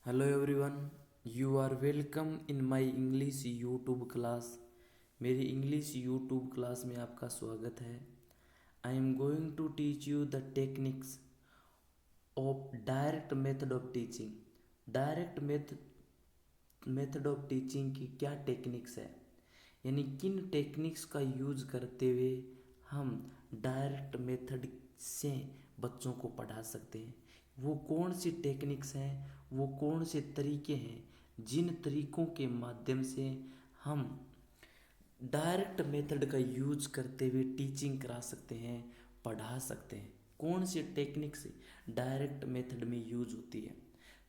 Hello everyone, you are welcome in my English YouTube class. मेरी English YouTube class में आपका स्वागत है। I am going to teach you the techniques of direct method of teaching. Direct method of teaching की क्या techniques है, यानी किन टेक्निक्स का यूज करते हुए हम डायरेक्ट मेथड से बच्चों को पढ़ा सकते हैं। वो कौन सी टेक्निक्स हैं, वो कौन से तरीके हैं जिन तरीकों के माध्यम से हम डायरेक्ट मेथड का यूज करते हुए टीचिंग करा सकते हैं, पढ़ा सकते हैं। कौन सी टेक्निक्स डायरेक्ट मेथड में यूज होती है,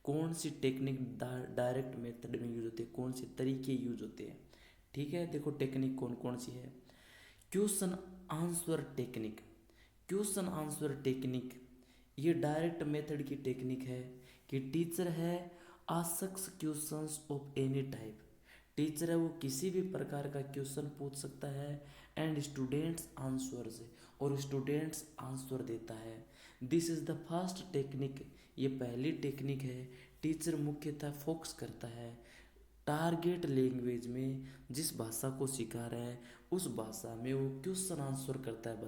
कौन सी टेक्निक डायरेक्ट मेथड में यूज होती है, कौन से तरीके यूज होते हैं। ठीक है, देखो टेक्निक कौन कौन सी है। Question answer technique. Question answer technique ये डायरेक्ट मेथड की टेक्निक है कि टीचर है asks questions of any type. Teacher है वो किसी भी प्रकार का क्वेश्चन पूछ सकता है एंड स्टूडेंट्स आंसर्स, और स्टूडेंट्स आंसर देता है। This is the first technique, ये पहली टेक्निक है। टीचर मुख्यतः फोकस करता है टारगेट लैंग्वेज में, जिस भाषा को सिखा रहा है उस भाषा में वो क्वेश्चन आंसर करता है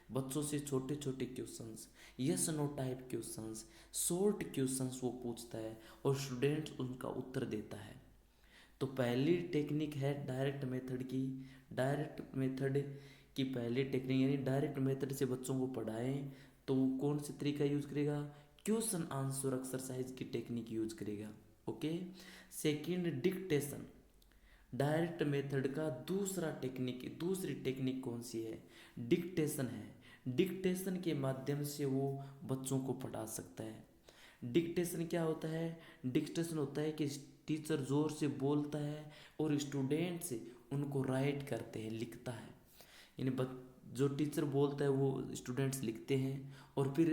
बच्चों से छोटे छोटे questions, yes no type questions, short questions वो पूछता है और स्टूडेंट्स उनका उत्तर देता है। तो पहली टेक्निक है डायरेक्ट मेथड की। डायरेक्ट मेथड की पहली टेक्निक यानी डायरेक्ट मेथड से बच्चों को पढ़ाएं तो वो कौन सी तरीका यूज करेगा, क्वेश्चन आंसर एक्सरसाइज की टेक्निक यूज करेगा। Okay. Second, dictation. Direct method का दूसरी टेक्निक कौन सी है, डिक्टेशन है। डिक्टेशन के माध्यम से वो बच्चों को पढ़ा सकता है। डिक्टेशन क्या होता है, डिक्टेशन होता है कि टीचर जोर से बोलता है और स्टूडेंट से उनको राइट करते हैं, लिखता है। यानी जो टीचर बोलता है वो स्टूडेंट्स लिखते हैं और फिर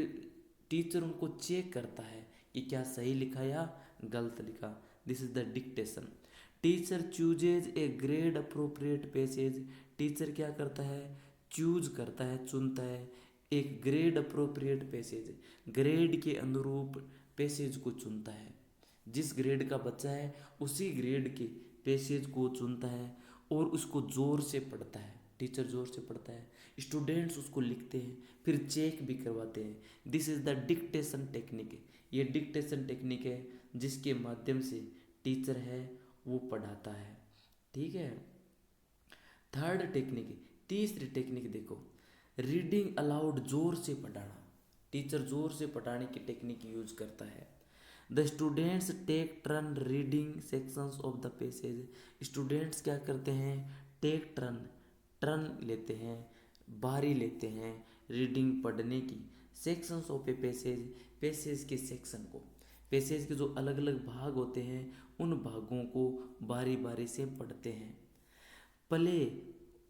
टीचर उनको चेक करता है कि क्या सही लिखा या गलत लिखा। This is the dictation. Teacher chooses A grade appropriate passage. Teacher क्या करता है, चूज करता है, चुनता है एक ग्रेड अप्रोप्रिएट पैसेज, ग्रेड के अनुरूप पैसेज को चुनता है। जिस ग्रेड का बच्चा है उसी ग्रेड के पैसेज को चुनता है और उसको जोर से पढ़ता है। टीचर जोर से पढ़ता है, स्टूडेंट्स उसको लिखते हैं, फिर चेक भी करवाते हैं। This is the dictation technique. ये डिक्टेशन टेक्निक है जिसके माध्यम से टीचर है वो पढ़ाता है। ठीक है। थर्ड टेक्निक, तीसरी टेक्निक देखो, रीडिंग अलाउड, जोर से पढ़ाना। टीचर जोर से पढ़ाने की टेक्निक यूज करता है। The students take turn reading sections of the passage. Students क्या करते हैं, टेक टर्न लेते हैं, बारी लेते हैं रीडिंग पढ़ने की, सेक्शंस ऑफ ए पैसेज के सेक्शन को, पैसेज के जो अलग अलग भाग होते हैं उन भागों को बारी बारी से पढ़ते हैं। प्ले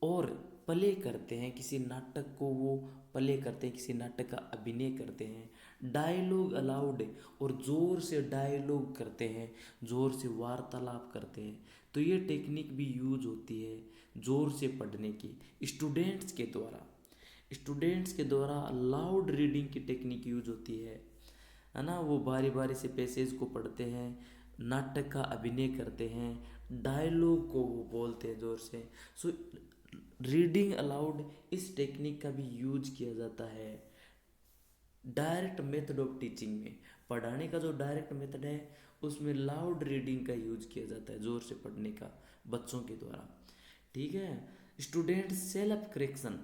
और प्ले करते हैं, किसी नाटक को वो प्ले करते हैं, किसी नाटक का अभिनय करते हैं। डायलॉग अलाउड, और ज़ोर से डायलॉग करते हैं, ज़ोर से वार्तालाप करते हैं। तो ये टेक्निक भी यूज होती है ज़ोर से पढ़ने की स्टूडेंट्स के द्वारा। स्टूडेंट्स के द्वारा लाउड रीडिंग की टेक्निक यूज होती है ना। वो बारी बारी से पैसेज को पढ़ते हैं, नाटक का अभिनय करते हैं, डायलॉग को वो बोलते हैं जोर से। सो रीडिंग अलाउड इस टेक्निक का भी यूज किया जाता है डायरेक्ट मेथड ऑफ टीचिंग में। पढ़ाने का जो डायरेक्ट मेथड है उसमें लाउड रीडिंग का यूज किया जाता है, जोर से पढ़ने का बच्चों के द्वारा। ठीक है। स्टूडेंट सेल्फ करेक्शन,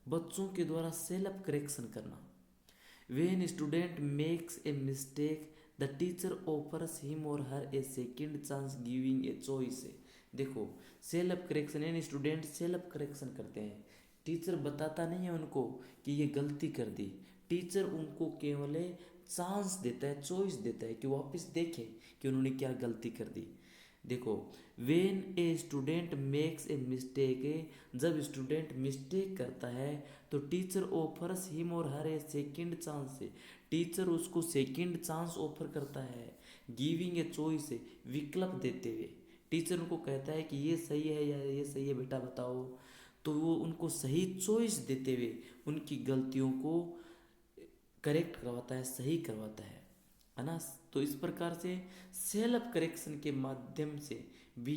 बच्चों के द्वारा सेल्फ करेक्शन करना। When student makes a mistake, the teacher offers him or her a second chance giving a choice। देखो, सेल्फ करेक्शन यानी स्टूडेंट सेल्फ करेक्शन करते हैं। टीचर बताता नहीं है उनको कि ये गलती कर दी, टीचर उनको केवल चांस देता है, चॉइस देता है कि वापस देखें कि उन्होंने क्या गलती कर दी। देखो, when a student makes a mistake, जब स्टूडेंट मिस्टेक करता है तो टीचर ऑफर्स हिम और हर ए सेकेंड चांस, टीचर उसको सेकेंड चांस ऑफर करता है। गिविंग ए चॉइस, विकल्प देते हुए टीचर उनको कहता है कि ये सही है या ये सही है बेटा बताओ, तो वो उनको सही चॉइस देते हुए उनकी गलतियों को करेक्ट करवाता है, सही करवाता है ना। तो इस प्रकार से सेल्फ करेक्शन के माध्यम से भी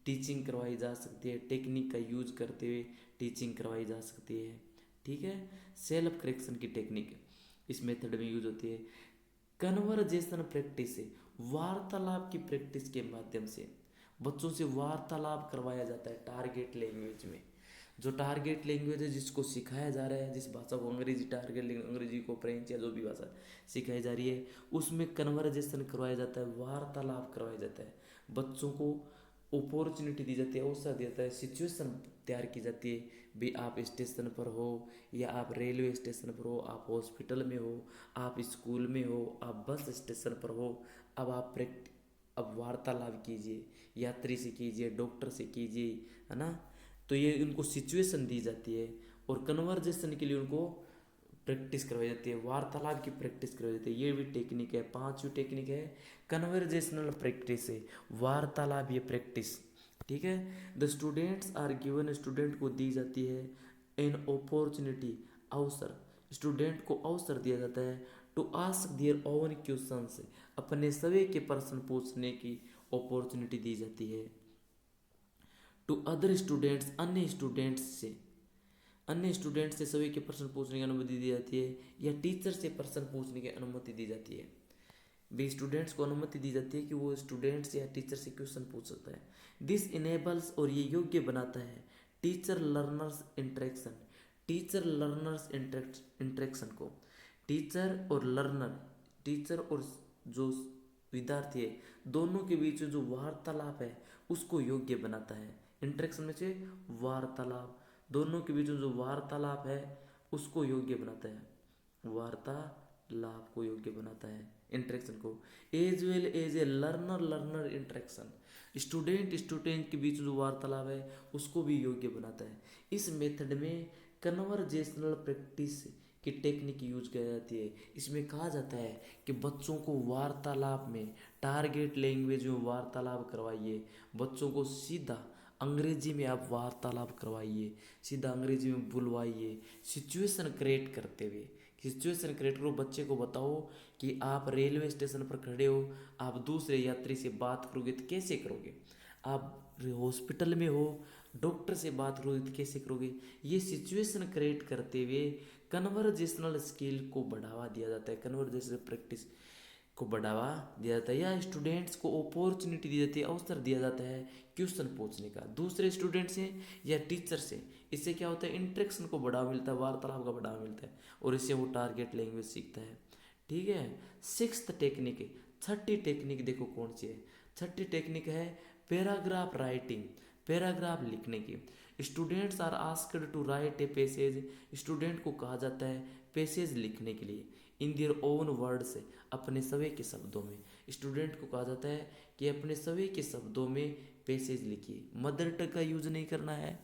टीचिंग करवाई जा सकती है, टेक्निक का यूज करते हुए टीचिंग करवाई जा सकती है। ठीक है, सेल्फ करेक्शन की टेक्निक इस मेथड में यूज होती है। कन्वर्जेशन प्रैक्टिस है, वार्तालाप की प्रैक्टिस के माध्यम से बच्चों से वार्तालाप करवाया जाता है टारगेट लैंग्वेज में। जो टारगेट लैंग्वेज है जिसको सिखाया जा रहा है, जिस भाषा को अंग्रेजी टारगेट लैंग्वेज, अंग्रेजी को फ्रेंच या जो भी भाषा सिखाई जा रही है उसमें कन्वर्जेशन करवाया जाता है, वार्तालाप करवाया जाता है। बच्चों को अपॉर्चुनिटी दी जाती है, अवसर दिया जाता है, सिचुएशन तैयार की जाती है। भी आप स्टेशन पर हो या आप रेलवे स्टेशन पर हो, आप हॉस्पिटल में हो, आप स्कूल में हो, आप बस स्टेशन पर हो, अब वार्तालाप कीजिए, यात्री से कीजिए, डॉक्टर से कीजिए, है ना। तो ये उनको सिचुएशन दी जाती है और कन्वर्जेशन के लिए उनको प्रैक्टिस करवाई जाती है, वार्तालाप की प्रैक्टिस करवाई जाती है। ये भी टेक्निक है, पांचवी टेक्निक है कन्वर्जेशनल प्रैक्टिस है, वार्तालाप ये प्रैक्टिस। ठीक है, the students are given, student को दी जाती है एन अपॉर्चुनिटी, अवसर, स्टूडेंट को अवसर दिया जाता है to ask their own questions, अपने सभी के प्रश्न पूछने की अपॉर्चुनिटी दी जाती है। टू अदर स्टूडेंट्स, अन्य स्टूडेंट से सभी के प्रश्न पूछने की अनुमति दी जाती है, या टीचर से प्रश्न पूछने की अनुमति दी जाती है। भी स्टूडेंट्स को अनुमति दी जाती है कि वो स्टूडेंट्स या टीचर से क्वेश्चन पूछ सकता है। दिस इनेबल्स, और ये योग्य बनाता है teacher learners interaction, teacher learners interaction को, टीचर और जो विद्यार्थी है दोनों के बीच जो वार्तालाप है उसको योग्य बनाता है। इंटरेक्शन में से वार्तालाप, दोनों के बीच जो वार्तालाप है उसको योग्य बनाता है, वार्तालाप को योग्य बनाता है, इंटरेक्शन को। As well as a learner interaction, student के बीच जो वार्तालाप है उसको भी योग्य बनाता है। इस मेथड में कन्वर्जेशनल प्रैक्टिस की टेक्निक यूज की जाती है। इसमें कहा जाता है कि बच्चों को वार्तालाप में, टारगेट लैंग्वेज में वार्तालाप करवाइए, बच्चों को सीधा अंग्रेजी में आप वार्तालाप करवाइए, सीधा अंग्रेजी में बुलवाइए, सिचुएशन क्रिएट करते हुए। सिचुएशन क्रिएट करो, बच्चे को बताओ कि आप रेलवे स्टेशन पर खड़े हो, आप दूसरे यात्री से बात करोगे तो कैसे करोगे, आप हॉस्पिटल में हो, डॉक्टर से बात करोगे तो कैसे करोगे। ये सिचुएशन क्रिएट करते हुए कन्वर्जेशनल स्किल को बढ़ावा दिया जाता है, कन्वर्जेशनल प्रैक्टिस को बढ़ावा दिया जाता है, या स्टूडेंट्स को अपॉर्चुनिटी दी जाती है, अवसर दिया जाता है क्वेश्चन पूछने का दूसरे स्टूडेंट से या टीचर से। इससे क्या होता है, इंटरेक्शन को बढ़ावा मिलता है, वार्तालाप का बढ़ावा मिलता है, और इससे वो टारगेट लैंग्वेज सीखता है। ठीक है, सिक्स्थ टेक्निक है, छठी टेक्निक देखो कौन सी है। छठी टेक्निक है पैराग्राफ राइटिंग, पैराग्राफ लिखने की। Students are asked to write a passage, student को कहा जाता है पैसेज लिखने के लिए इन देयर ओन वर्ड्स, अपने सभी के शब्दों में। स्टूडेंट को कहा जाता है कि अपने सभी के शब्दों में पैसेज लिखिए, मदर टंग का यूज नहीं करना है।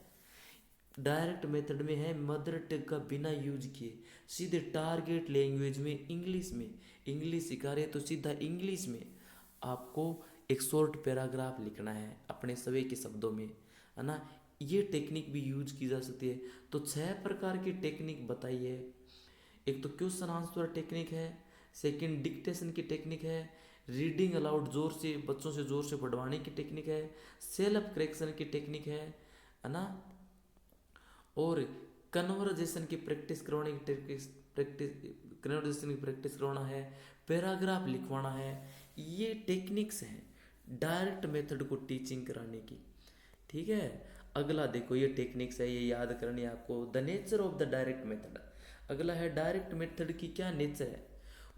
डायरेक्ट मेथड में है मदर टंग का बिना यूज किए सीधे टारगेट लैंग्वेज में, इंग्लिश सिखा रहे तो सीधा इंग्लिश में आपको एक शॉर्ट पैराग्राफ लिखना है अपने सभी के शब्दों में, है ना। ये टेक्निक भी यूज की जा सकती है। तो 6 प्रकार की टेक्निक बताई है। एक तो क्वेश्चन आंसर टेक्निक है, सेकंड डिक्टेशन की टेक्निक है, रीडिंग अलाउड जोर से बच्चों से जोर से पढ़वाने की टेक्निक है, सेल्फ करेक्शन की टेक्निक है ना, और कन्वर्जेशन की प्रैक्टिस करवाने की कन्वर्जेशन की प्रैक्टिस करवाना है, पैराग्राफ लिखवाना है। ये टेक्निक्स हैं डायरेक्ट मेथड को टीचिंग कराने की। ठीक है, अगला देखो, ये टेक्निक्स है, ये याद करनी है आपको। The nature of the direct method, अगला है डायरेक्ट मेथड की क्या नेचर है,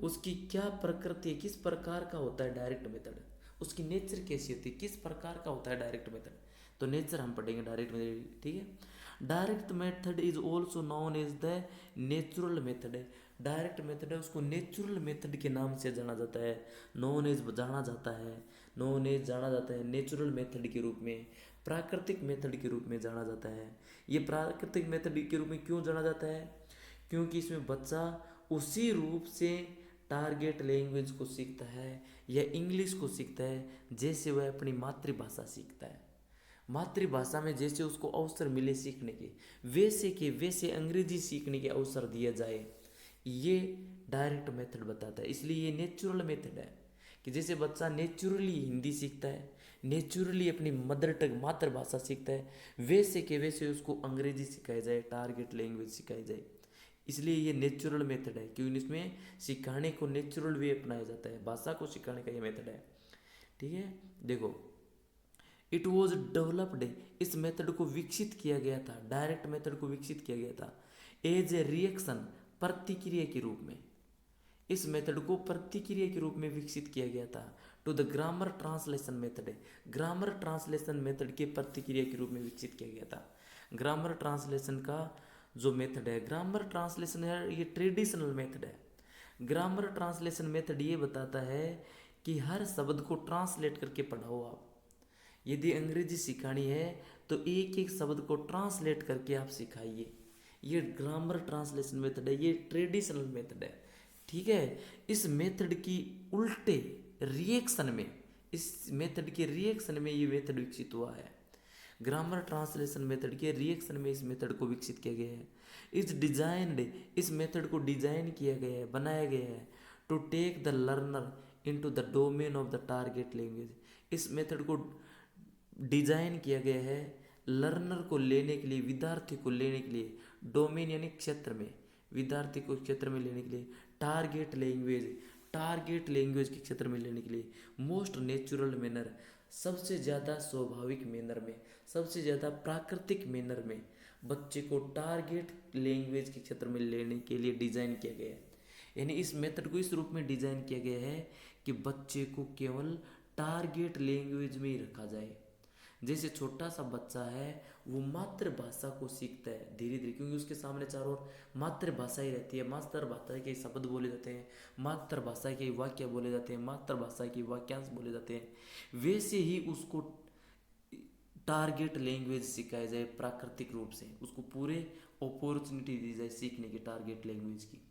उसकी क्या प्रकृति है, किस प्रकार का होता है डायरेक्ट मेथड, उसकी नेचर कैसी होती है, किस प्रकार का होता है डायरेक्ट मेथड। तो नेचर हम पढ़ेंगे डायरेक्ट मेथड। ठीक है, direct method is also known as the natural method है। डायरेक्ट मेथड है उसको नेचुरल मेथड के नाम से जाना जाता है, नॉन एज जाना जाता है, नॉन एज जाना जाता है नेचुरल मेथड के रूप में, प्राकृतिक मेथड के रूप में जाना जाता है। ये प्राकृतिक मेथड के रूप में क्यों जाना जाता है, क्योंकि इसमें बच्चा उसी रूप से टारगेट लैंग्वेज को सीखता है या इंग्लिश को सीखता है जैसे वह अपनी मातृभाषा सीखता है। मातृभाषा में जैसे उसको अवसर मिले सीखने के, वैसे के वैसे अंग्रेजी सीखने के अवसर दिया जाए, ये डायरेक्ट मेथड बताता है। इसलिए ये नेचुरल मेथड है कि जैसे बच्चा नेचुरली हिंदी सीखता है, नेचुरली अपनी मदर टंग मातृभाषा सीखता है, वैसे के वैसे उसको अंग्रेजी सिखाई जाए, टारगेट लैंग्वेज सिखाई जाए। इसलिए ये नेचुरल मेथड है, क्योंकि इसमें सिखाने को नेचुरल वे अपनाया जाता है, भाषा को सिखाने का ये मेथड है। ठीक है, देखो, इट वॉज डेवलप्ड, इस मेथड को विकसित किया गया था, डायरेक्ट मेथड को विकसित किया गया था एज ए रिएक्शन, प्रतिक्रिया के रूप में। इस मेथड को प्रतिक्रिया के रूप में विकसित किया गया था to the grammar translation method, grammar translation method के प्रतिक्रिया के रूप में विकसित किया गया था। ग्रामर ट्रांसलेशन का जो मेथड है, ग्रामर ट्रांसलेशन है, ये ट्रेडिशनल मेथड है। ग्रामर ट्रांसलेशन मेथड ये बताता है कि हर शब्द को ट्रांसलेट करके पढ़ाओ आप। यदि अंग्रेजी सिखानी है तो एक एक शब्द को ट्रांसलेट करके आप सिखाइए। ये ग्रामर ट्रांसलेशन मेथड है, ये ट्रेडिशनल मेथड है। ठीक है, इस मेथड की उल्टे रिएक्शन में, इस मेथड के रिएक्शन में ये मेथड विकसित हुआ है। ग्रामर ट्रांसलेशन मेथड के रिएक्शन में इस मेथड को विकसित किया गया है। इस डिजाइन्ड, इस मेथड को डिजाइन किया गया है, बनाया गया है to take the learner into the domain of the target language. इस मेथड को डिजाइन किया गया है लर्नर को लेने के लिए, विद्यार्थी को लेने के लिए, डोमेन यानी क्षेत्र में, विद्यार्थी को क्षेत्र में लेने के लिए, टारगेट लैंग्वेज, टारगेट लैंग्वेज के क्षेत्र में लेने के लिए, मोस्ट नेचुरल मैनर, सबसे ज़्यादा स्वाभाविक मैनर में, सबसे ज़्यादा प्राकृतिक मैनर में बच्चे को टारगेट लैंग्वेज के क्षेत्र में लेने के लिए डिज़ाइन किया गया है। यानी इस मेथड को इस रूप में डिज़ाइन किया गया है कि बच्चे को केवल टारगेट लैंग्वेज में ही रखा जाए। जैसे छोटा सा बच्चा है वो मातृभाषा को सीखता है धीरे धीरे, क्योंकि उसके सामने चारों ओर मातृभाषा ही रहती है, मातृभाषा के शब्द बोले जाते हैं, मातृभाषा के वाक्य बोले जाते हैं, मातृभाषा के वाक्यांश बोले जाते हैं, वैसे ही उसको टारगेट लैंग्वेज सिखाई जाए प्राकृतिक रूप से, उसको पूरे अपॉर्चुनिटी दी जाए सीखने की टारगेट लैंग्वेज की,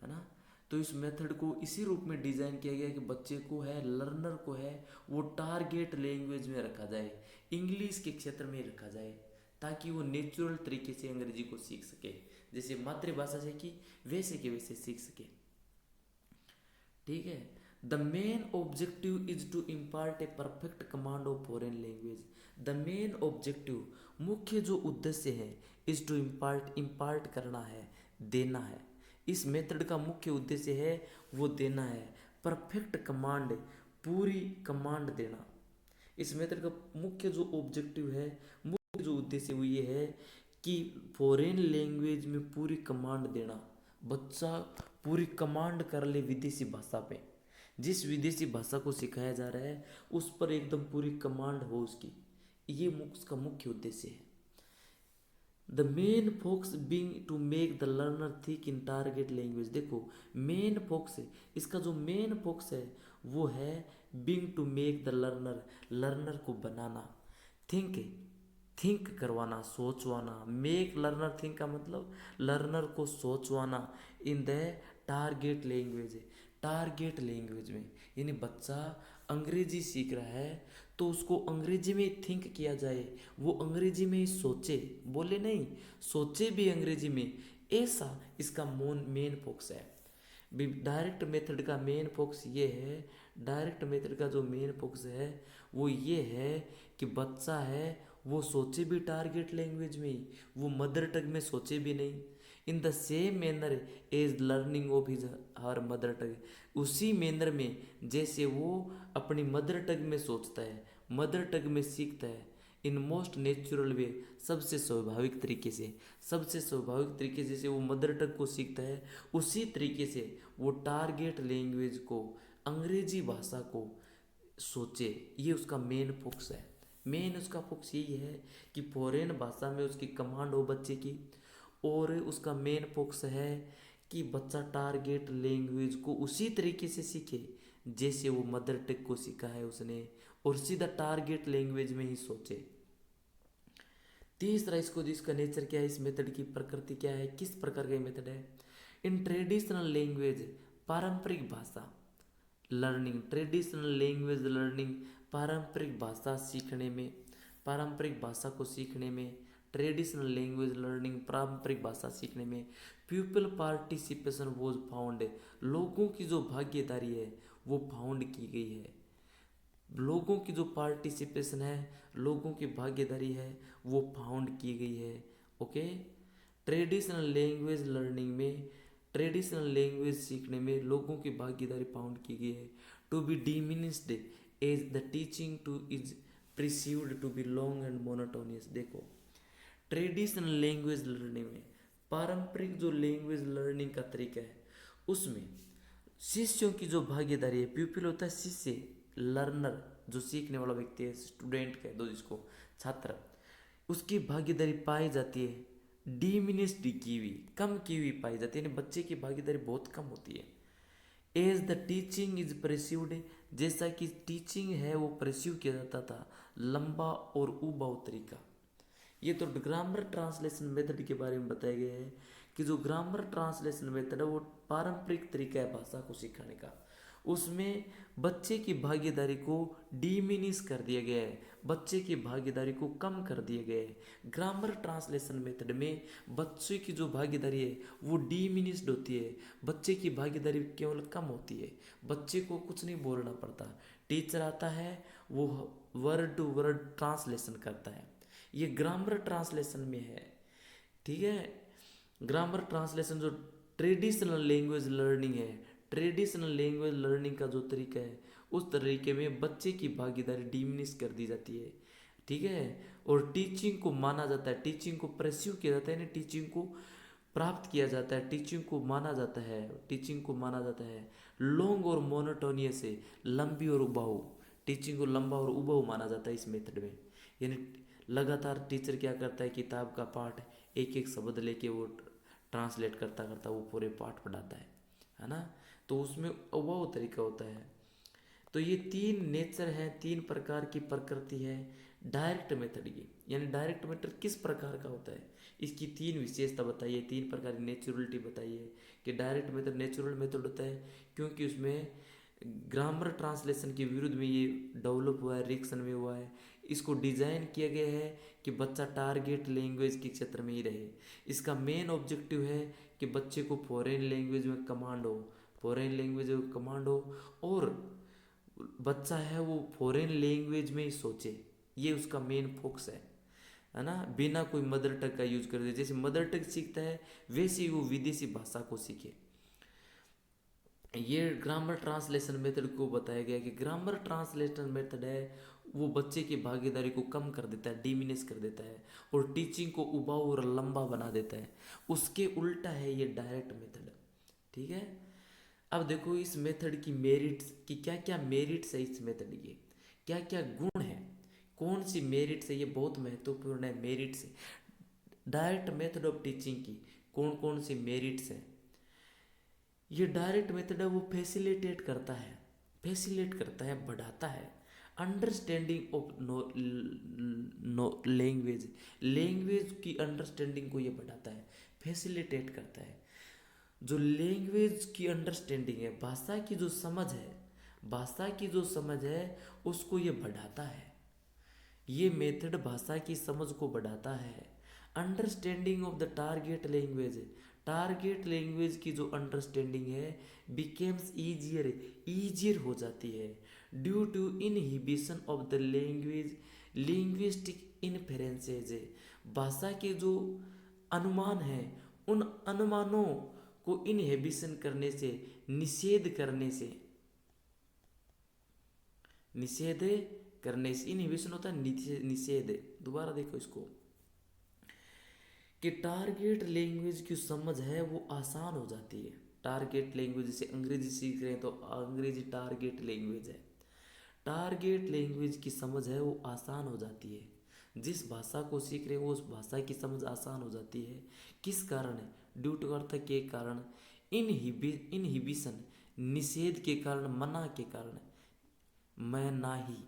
है ना। तो इस मेथड को इसी रूप में डिज़ाइन किया गया कि बच्चे को है, लर्नर को है, वो टारगेट लैंग्वेज में रखा जाए, इंग्लिश के क्षेत्र में रखा जाए, ताकि वो नेचुरल तरीके से अंग्रेजी को सीख सके, जैसे मातृभाषा से की वैसे के वैसे सीख सके। ठीक है, the main objective is to impart a perfect command of foreign language. The main objective, मुख्य जो उद्देश्य है, इज टू इम्पार्ट करना है, देना है। इस मेथड का मुख्य उद्देश्य है वो देना है, परफेक्ट कमांड, पूरी कमांड देना। इस मेथड का मुख्य जो ऑब्जेक्टिव है, मुख्य जो उद्देश्य वो ये है कि फॉरेन लैंग्वेज में पूरी कमांड देना, बच्चा पूरी कमांड कर ले विदेशी भाषा पे, जिस विदेशी भाषा को सिखाया जा रहा है उस पर एकदम पूरी कमांड हो उसकी, ये उसका मुख्य उद्देश्य है। The main focus being to make the learner think in target language. देखो, मेन फोकस है, इसका जो मेन फोकस है वो है being to make the learner, learner को बनाना, थिंक करवाना, सोचवाना। मेक लर्नर थिंक का मतलब लर्नर को सोचवाना in the target language, target language में। यानी बच्चा अंग्रेजी सीख रहा है तो उसको अंग्रेजी में थिंक किया जाए, वो अंग्रेजी में ही सोचे, बोले नहीं, सोचे भी अंग्रेजी में, ऐसा इसका मेन फोकस है। डायरेक्ट मेथड का मेन फोकस ये है, डायरेक्ट मेथड का जो मेन फोकस है वो ये है कि बच्चा है वो सोचे भी टारगेट लैंग्वेज में ही, वो मदर टंग में सोचे भी नहीं। In the same manner as learning of his her mother tongue, उसी मैनर में जैसे वो अपनी मदर टंग में सोचता है, मदर टंग में सीखता है, इन मोस्ट नेचुरल वे, सबसे स्वाभाविक तरीके से, सबसे स्वाभाविक तरीके से जैसे वो मदर टंग को सीखता है उसी तरीके से वो टारगेट लैंग्वेज को, अंग्रेजी भाषा को सोचे। ये उसका मेन फोकस है, मेन उसका फोकस यही है कि फॉरेन भाषा में उसकी कमांड हो बच्चे की, और उसका मेन फोकस है कि बच्चा टारगेट लैंग्वेज को उसी तरीके से सीखे जैसे वो मदर टंग को सीखा है उसने, और सीधा टारगेट लैंग्वेज में ही सोचे। तीसरा, इसको जिसका नेचर क्या है, इस मेथड की प्रकृति क्या है, किस प्रकार का मेथड है। इन ट्रेडिशनल लैंग्वेज, पारंपरिक भाषा लर्निंग, ट्रेडिशनल लैंग्वेज लर्निंग, पारंपरिक भाषा सीखने में, पारंपरिक भाषा को सीखने में, ट्रेडिशनल लैंग्वेज लर्निंग, पारंपरिक भाषा सीखने में पीपल पार्टिसिपेशन वॉज फाउंड, लोगों की जो भागीदारी है वो फाउंड की गई है। लोगों की जो पार्टिसिपेशन है, लोगों की भागीदारी है, वो फाउंड की गई है। ओके। ट्रेडिशनल लैंग्वेज लर्निंग में, ट्रेडिशनल लैंग्वेज सीखने में लोगों की भागीदारी फाउंड की गई है। To be diminished as the teaching too is perceived to be long and monotonous. देखो, ट्रेडिशनल लैंग्वेज लर्निंग में, पारंपरिक जो लैंग्वेज लर्निंग का तरीका है, उसमें शिष्यों की जो भागीदारी है, प्यूपिल होता है शिष्य, लर्नर जो सीखने वाला व्यक्ति है, स्टूडेंट कह दो जिसको, छात्र, उसकी भागीदारी पाई जाती है डिमिनिस्ड की हुई, कम की हुई पाई जाती है, यानी बच्चे की भागीदारी बहुत कम होती है। As the teaching is pursued, जैसा कि टीचिंग है वो परस्यू किया जाता था, लंबा और उबाऊ तरीका। ये तो ग्रामर ट्रांसलेशन मेथड के बारे में बताया गया है कि जो ग्रामर ट्रांसलेशन मेथड है वो पारंपरिक तरीका है भाषा को सिखाने का, उसमें बच्चे की भागीदारी को डिमिनिश कर दिया गया है, बच्चे की भागीदारी को कम कर दिया गया है। ग्रामर ट्रांसलेशन मेथड में बच्चे की जो भागीदारी है वो डिमिनिश्ड होती है, बच्चे की भागीदारी केवल कम होती है, बच्चे को कुछ नहीं बोलना पड़ता, टीचर आता है वो वर्ड टू वर्ड ट्रांसलेशन करता है। ये ग्रामर ट्रांसलेशन में है, ठीक है। ग्रामर ट्रांसलेशन जो ट्रेडिशनल लैंग्वेज लर्निंग है, ट्रेडिशनल लैंग्वेज लर्निंग का जो तरीका है, उस तरीके में बच्चे की भागीदारी डिमिनिश कर दी जाती है, ठीक है। और टीचिंग को माना जाता है, टीचिंग को परस्यू किया जाता है, यानी टीचिंग को प्राप्त किया जाता है, टीचिंग को माना जाता है, टीचिंग को माना जाता है लॉन्ग और मोनोटोनियस से, लंबी और उबाऊ, टीचिंग को लंबा और उबाऊ माना जाता है इस मेथड में। यानी लगातार टीचर क्या करता है, किताब का पाठ एक एक शब्द लेके वो ट्रांसलेट करता करता वो पूरे पाठ पढ़ाता है ना, तो उसमें वो तरीका होता है। तो ये तीन नेचर है, तीन प्रकार की प्रकृति है डायरेक्ट मेथड की। यानी डायरेक्ट मेथड किस प्रकार का होता है, इसकी तीन विशेषता बताइए, तीन प्रकार की नेचुरलिटी बताइए कि डायरेक्ट मेथड नेचुरल मेथड होता है, क्योंकि उसमें ग्रामर ट्रांसलेशन के विरुद्ध में ये डेवलप हुआ है, रिएक्शन में हुआ है। इसको डिज़ाइन किया गया है कि बच्चा टारगेट लैंग्वेज के क्षेत्र में ही रहे। इसका मेन ऑब्जेक्टिव है कि बच्चे को फॉरेन लैंग्वेज में कमांड हो, फॉरेन लैंग्वेज में कमांड हो, और बच्चा है वो फॉरेन लैंग्वेज में ही सोचे, ये उसका मेन फोकस है ना। बिना कोई मदर टंग का यूज कर दे, जैसे मदर टंग सीखता है वैसे ही वो विदेशी भाषा को सीखे। ये ग्रामर ट्रांसलेशन मेथड को बताया गया कि ग्रामर ट्रांसलेशन मेथड है वो बच्चे की भागीदारी को कम कर देता है, डिमिनिश कर देता है, और टीचिंग को उबाऊ और लंबा बना देता है। उसके उल्टा है ये डायरेक्ट मेथड, ठीक है। अब देखो इस मेथड की मेरिट्स की, क्या क्या मेरिट्स है इस मेथड के, क्या क्या गुण है, कौन सी मेरिट्स है, ये बहुत महत्वपूर्ण है। Merits direct method of teaching की कौन कौन सी मेरिट्स हैं। ये डायरेक्ट मेथड है वो फैसिलिटेट करता है, फैसिलिटेट करता है, बढ़ाता है understanding of no language, language की अंडरस्टैंडिंग को ये बढ़ाता है, फैसिलिटेट करता है। जो लैंग्वेज की अंडरस्टैंडिंग है, भाषा की जो समझ है, भाषा की जो समझ है उसको ये बढ़ाता है। ये मेथड भाषा की समझ को बढ़ाता है। Understanding of the target language, target language की जो अंडरस्टैंडिंग है बिकेम्स ईजियर, ईजियर हो जाती है due to inhibition of the language linguistic inferences. भाषा के जो अनुमान हैं उन अनुमानों को इनहिबिशन करने से, निषेध करने से, निषेध करने से, इनहिबिशन होता है निषेध। दोबारा देखो इसको कि टारगेट लैंग्वेज की समझ है वो आसान हो जाती है। टारगेट लैंग्वेज, जैसे अंग्रेजी सीख रहे हैं तो अंग्रेजी टारगेट लैंग्वेज है, टारगेट लैंग्वेज की समझ है वो आसान हो जाती है। जिस भाषा को सीख रहे हैं वो उस भाषा की समझ आसान हो जाती है। किस कारण है, ड्यू टू अर्थ के कारण, इनहिबिशन निषेध के कारण, मना के कारण, मैं ना ही,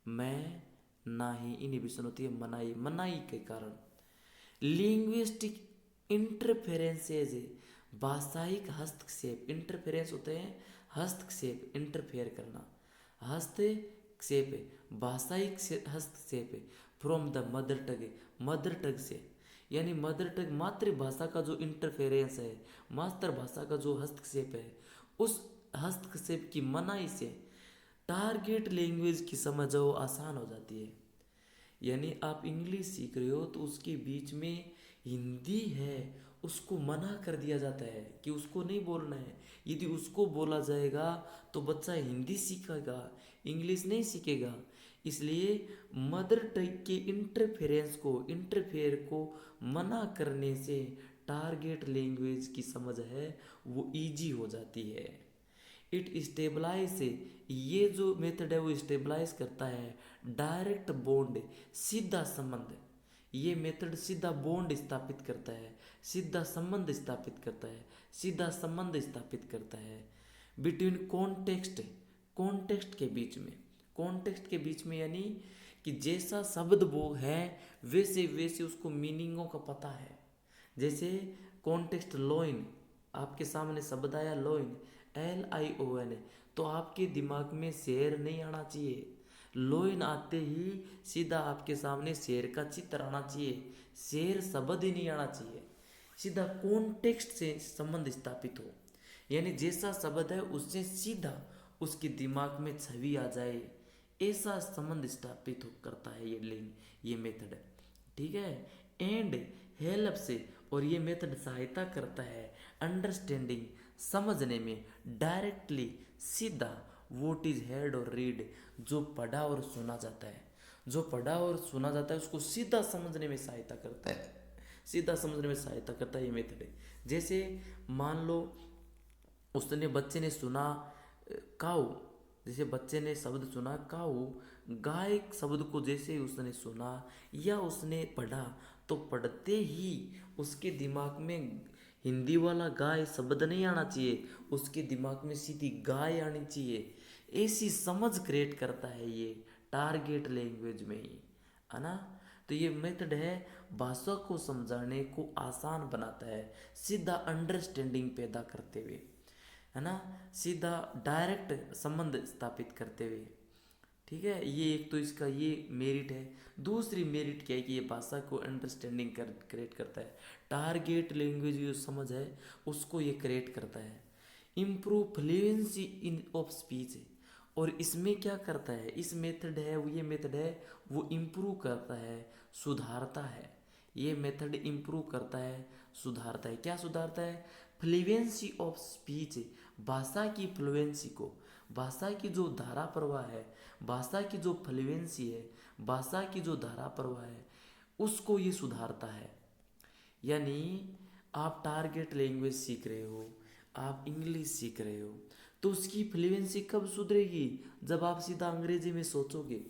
मैं ना ही, इनहिबिशन होती है मनाही, मनाही के कारण। लिंग्विस्टिक इंटरफेरेंसेज, भाषाई हस्तक्षेप, इंटरफेरेंस होते हैं हस्तक्षेप, इंटरफेयर करना, हस्तक्षेप, भाषाई हस्तक्षेप from the mother tongue, mother tongue से, यानी मदर टंग मातृभाषा का जो इंटरफेरेंस है, मातृभाषा का जो हस्तक्षेप है, उस हस्तक्षेप की मनाही से टारगेट लैंग्वेज की समझ वो आसान हो जाती है। यानी आप इंग्लिश सीख रहे हो तो उसके बीच में हिंदी है उसको मना कर दिया जाता है कि उसको नहीं बोलना है। यदि उसको बोला जाएगा तो बच्चा हिंदी सीखेगा, इंग्लिश नहीं सीखेगा। इसलिए मदर टंग के इंटरफेयर को मना करने से टारगेट लैंग्वेज की समझ है वो इजी हो जाती है। इट स्टेबलाइज से, ये जो मेथड है वो स्टेबलाइज करता है डायरेक्ट बॉन्ड, सीधा संबंध। ये मेथड सीधा बॉन्ड स्थापित करता है, सीधा संबंध स्थापित करता है, सीधा संबंध स्थापित करता है बिटवीन कॉन्टेक्स्ट, कॉन्टेक्स्ट के बीच में। कॉन्टेक्स्ट के बीच में यानी कि जैसा शब्द वो है वैसे वैसे उसको मीनिंगों का पता है। जैसे कॉन्टेक्स्ट लोइन, आपके सामने शब्द आया लोइन, LION, तो आपके दिमाग में शेर नहीं आना चाहिए। लोइन आते ही सीधा आपके सामने शेर का चित्र आना चाहिए, शेर शब्द ही नहीं आना चाहिए। सीधा कॉन्टेक्स्ट से संबंध स्थापित हो, यानी जैसा शब्द है उससे सीधा उसके दिमाग में छवि आ जाए, ऐसा संबंध स्थापित करता है ये लिंग, ये मेथड। ठीक है। एंड हेल्प से, और ये मेथड सहायता करता है अंडरस्टैंडिंग, समझने में, डायरेक्टली, सीधा, वोट इज हेard और रीड, जो पढ़ा और सुना जाता है, जो पढ़ा और सुना जाता है उसको सीधा समझने में सहायता करता है, सीधा समझने में सहायता करता है ये मेथड है। जैसे मान लो उसने, बच्चे ने सुना काऊ, जैसे बच्चे ने शब्द सुना काऊ, गाय शब्द को जैसे ही उसने सुना या उसने पढ़ा तो पढ़ते ही उसके दिमाग में हिंदी वाला गाय शब्द नहीं आना चाहिए, उसके दिमाग में सीधी गाय आनी चाहिए। ऐसी समझ क्रिएट करता है ये टारगेट लैंग्वेज में ही, है ना। तो ये मेथड है भाषा को समझाने को आसान बनाता है, सीधा अंडरस्टैंडिंग पैदा करते हुए, है ना, सीधा डायरेक्ट संबंध स्थापित करते हुए। ठीक है, ये एक तो इसका ये मेरिट है। दूसरी मेरिट क्या है कि ये भाषा को अंडरस्टैंडिंग क्रिएट करता है, टारगेट लैंग्वेज जो समझ है उसको ये क्रिएट करता है। Improve fluency in of speech, और इसमें क्या करता है, इस मेथड है वो, ये मेथड है वो इम्प्रूव करता है, सुधारता है। ये मेथड इम्प्रूव करता है, सुधारता है। क्या सुधारता है? फ्लुएंसी ऑफ स्पीच, भाषा की फ्लुएंसी को, भाषा की जो धारा प्रवाह है, भाषा की जो फ्लुएंसी है, भाषा की जो धारा प्रवाह है उसको ये सुधारता है। यानी आप टारगेट लैंग्वेज सीख रहे हो, आप इंग्लिश सीख रहे हो, तो उसकी फ्लुएंसी कब सुधरेगी? जब आप सीधा अंग्रेजी में सोचोगे,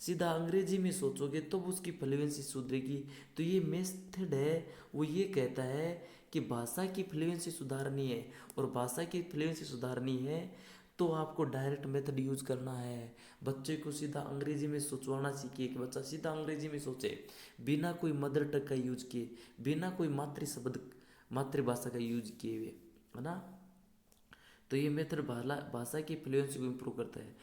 सीधा अंग्रेजी में सोचोगे तब उसकी फ्लुएंसी सुधरेगी। तो ये मेथड है वो ये कहता है कि भाषा की फ्लुएंसी सुधारनी है, और भाषा की फ्लुएंसी सुधारनी है तो आपको डायरेक्ट मेथड यूज करना है। बच्चे को सीधा अंग्रेजी में सोचवाना सीखिए कि बच्चा सीधा अंग्रेजी में सोचे, बिना कोई मदर टंग का यूज किए, बिना कोई मातृभाषा का यूज किए हुए, है ना। तो ये मेथड भाषा की फ्लुएंसी को इम्प्रूव करता है।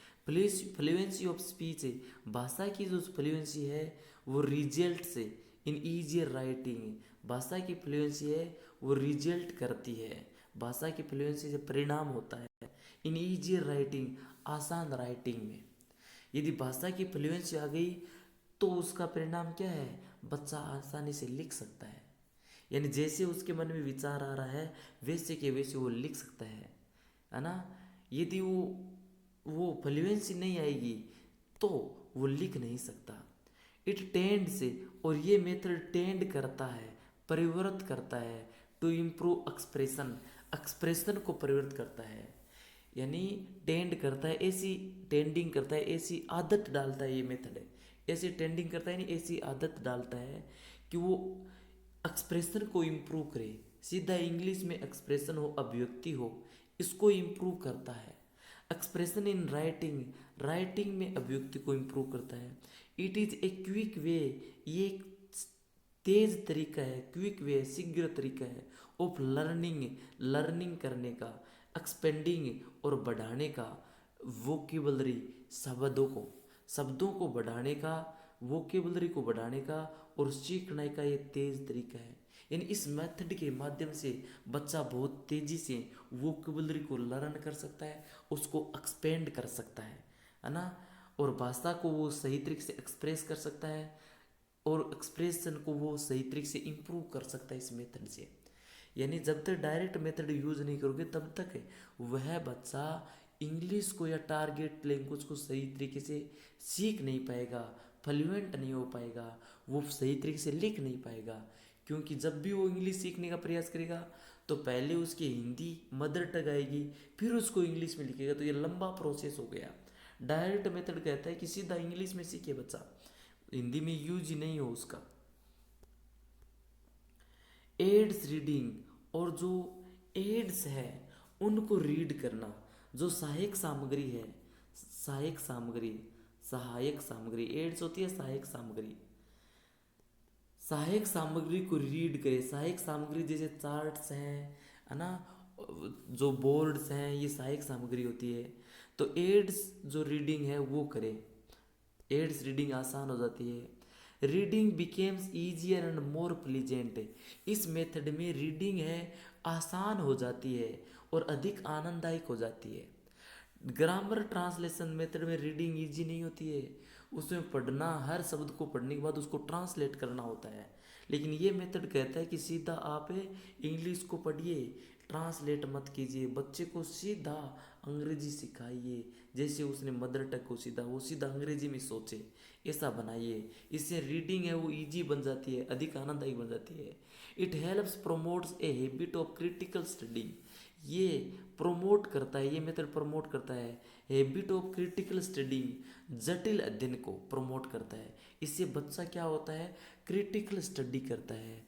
फ्लुएंसी ऑफ स्पीच है, भाषा की जो फ्लुएंसी है वो रिजल्ट से इन ईजियर राइटिंग, भाषा की फ्लुएंसी है वो रिजल्ट करती है, भाषा की फ्लुएंसी से परिणाम होता है इन ईजियर राइटिंग, आसान राइटिंग में। यदि भाषा की फ्लुएंसी आ गई तो उसका परिणाम क्या है? बच्चा आसानी से लिख सकता है, यानी जैसे उसके मन में विचार आ रहा है वैसे के वैसे वो लिख सकता है ना। यदि वो फ्लुएंसी नहीं आएगी तो वो लिख नहीं सकता। इट टेंड से, और ये मेथड टेंड करता है, परिवर्त करता है टू इम्प्रूव एक्सप्रेशन, एक्सप्रेशन को परिवर्त करता है। यानी टेंड करता है, ऐसी टेंडिंग करता है, ऐसी आदत डालता है, ये मेथड है ऐसी टेंडिंग करता है, नहीं ऐसी आदत डालता है कि वो एक्सप्रेशन को इम्प्रूव करे, सीधा इंग्लिश में एक्सप्रेशन हो, अभिव्यक्ति हो, इसको इम्प्रूव करता है। एक्सप्रेशन इन राइटिंग, राइटिंग में अभिव्यक्ति को इम्प्रूव करता है। It is a quick way, ये एक तेज तरीका है, क्विक वे, शीघ्र तरीका है ऑफ लर्निंग, लर्निंग करने का, एक्सपेंडिंग और बढ़ाने का, वोकेबलरी, शब्दों को बढ़ाने का, वोकेबलरी को बढ़ाने का और सीखने का ये तेज तरीका है। यानी इस मेथड के माध्यम से बच्चा बहुत तेज़ी से वोकेबलरी को लर्न कर सकता है, उसको एक्सपेंड कर सकता है ना, और भाषा को वो सही तरीके से एक्सप्रेस कर सकता है, और एक्सप्रेशन को वो सही तरीके से इम्प्रूव कर सकता है इस मेथड से। यानी जब तक डायरेक्ट मेथड यूज़ नहीं करोगे तब तक वह बच्चा इंग्लिश को या टारगेट लैंग्वेज को सही तरीके से सीख नहीं पाएगा, फ्लुएंट नहीं हो पाएगा, वो सही तरीके से लिख नहीं पाएगा। क्योंकि जब भी वो इंग्लिश सीखने का प्रयास करेगा तो पहले उसकी हिंदी मदर टंग आएगी, फिर उसको इंग्लिश में लिखेगा, तो ये लंबा प्रोसेस हो गया। डायरेक्ट मेथड कहता है कि सीधा इंग्लिश में सीखे बच्चा, हिंदी में यूज ही नहीं हो उसका। एड्स रीडिंग, और जो एड्स है उनको रीड करना, जो सहायक सामग्री है, सहायक सामग्री एड्स होती है सहायक सामग्री, सहायक सामग्री को रीड करे। सहायक सामग्री जैसे चार्ट्स हैं, है ना, जो बोर्ड्स हैं, ये सहायक सामग्री होती है। तो एड्स जो रीडिंग है वो करे, एड्स रीडिंग आसान हो जाती है। Reading becomes easier and more pleasant, इस मेथड में रीडिंग है आसान हो जाती है और अधिक आनंददायक हो जाती है। ग्रामर ट्रांसलेशन मेथड में रीडिंग इजी नहीं होती है, उसमें पढ़ना, हर शब्द को पढ़ने के बाद उसको ट्रांसलेट करना होता है। लेकिन ये मेथड कहता है कि सीधा आप इंग्लिश को पढ़िए, ट्रांसलेट मत कीजिए, बच्चे को सीधा अंग्रेजी सिखाइए, जैसे उसने मदर टंग को सीधा वो सीधा अंग्रेजी में सोचे, ऐसा बनाइए। इससे रीडिंग है वो इजी बन जाती है, अधिक आनंददायी बन जाती है। It helps promotes a habit of critical studying, ये प्रमोट करता है, ये मेथड प्रमोट करता है हैबिट ऑफ क्रिटिकल स्टडिंग, जटिल अध्ययन को प्रमोट करता है। इससे बच्चा क्या होता है, क्रिटिकल स्टडी करता है,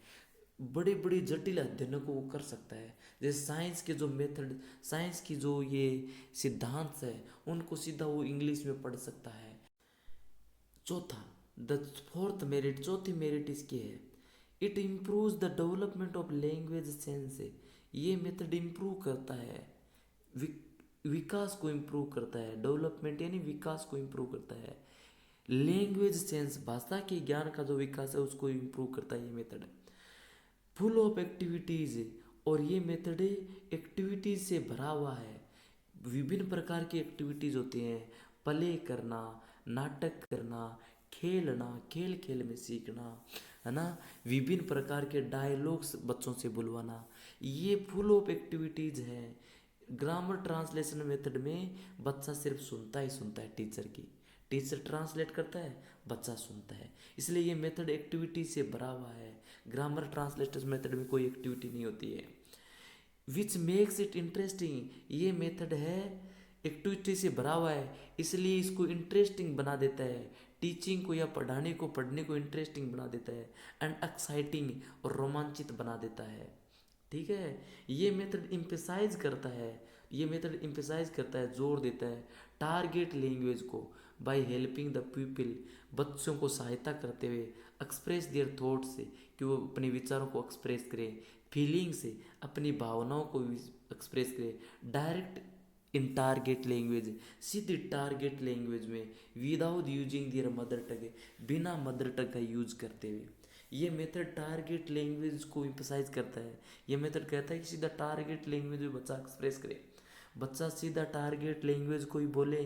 बड़े बड़े जटिल अध्ययनों को वो कर सकता है। जैसे साइंस के जो मेथड, साइंस की जो ये सिद्धांत है उनको सीधा वो इंग्लिश में पढ़ सकता है। चौथा, द फोर्थ मेरिट, चौथी मेरिट इसकी है, it improves the development of language sense, ये मेथड इम्प्रूव करता है, विकास को इम्प्रूव करता है, डेवलपमेंट यानी विकास को इम्प्रूव करता है। लैंग्वेज सेंस, भाषा के ज्ञान का जो विकास है उसको इम्प्रूव करता है ये मेथड। फुल ऑफ एक्टिविटीज़, और ये मेथड एक्टिविटीज से भरा हुआ है, विभिन्न प्रकार की एक्टिविटीज़ होती हैं, प्ले करना, नाटक करना, खेलना, खेल खेल में सीखना, है ना, विभिन्न प्रकार के डायलॉग्स बच्चों से बुलवाना, ये फुल ऑफ एक्टिविटीज़ है। ग्रामर ट्रांसलेशन मेथड में बच्चा सिर्फ सुनता ही सुनता है टीचर की, टीचर ट्रांसलेट करता है, बच्चा सुनता है, इसलिए ये मेथड एक्टिविटी से भरा हुआ है। ग्रामर ट्रांसलेशन मेथड में कोई एक्टिविटी नहीं होती है। विच मेक्स इट इंटरेस्टिंग, ये मेथड है एक्टिविटी से भरा हुआ है, इसलिए इसको इंटरेस्टिंग बना देता है, टीचिंग को या पढ़ने को इंटरेस्टिंग बना देता है, एंड एक्साइटिंग, और रोमांचित बना देता है। ठीक है, ये मेथड इम्फेसाइज करता है, ये मेथड इम्फेसाइज करता है, जोर देता है टारगेट लैंग्वेज को, बाय हेल्पिंग द पीपल, बच्चों को सहायता करते हुए, एक्सप्रेस देयर थॉट्स से, कि वो अपने विचारों को एक्सप्रेस करें, फीलिंग से अपनी भावनाओं को एक्सप्रेस करें, डायरेक्ट इन टारगेट लैंग्वेज, सीधे टारगेट लैंग्वेज में, without using their mother tongue, बिना मदर टंग का यूज करते हुए। ये मेथड टारगेट लैंग्वेज को इम्फसाइज करता है। ये मेथड कहता है कि सीधा टारगेट लैंग्वेज में बच्चा एक्सप्रेस करे, बच्चा सीधा टारगेट लैंग्वेज को ही बोले,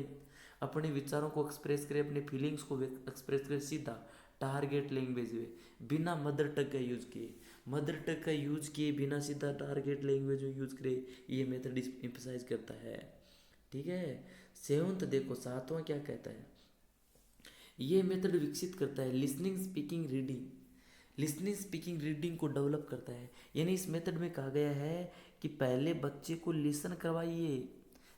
अपने विचारों को एक्सप्रेस करे, अपने फीलिंग्स को एक्सप्रेस करे सीधा टारगेट लैंग्वेज में, बिना मदर टंग का यूज किए, मदर टंग का यूज किए बिना सीधा टारगेट लैंग्वेज में यूज करे, ये मेथड इम्फसाइज करता है। ठीक है, सेवंथ देखो, सातवां क्या कहता है, ये मेथड विकसित करता है listening speaking reading, listening speaking reading को डेवलप करता है। यानी इस मेथड में कहा गया है कि पहले बच्चे को लिसन करवाइए,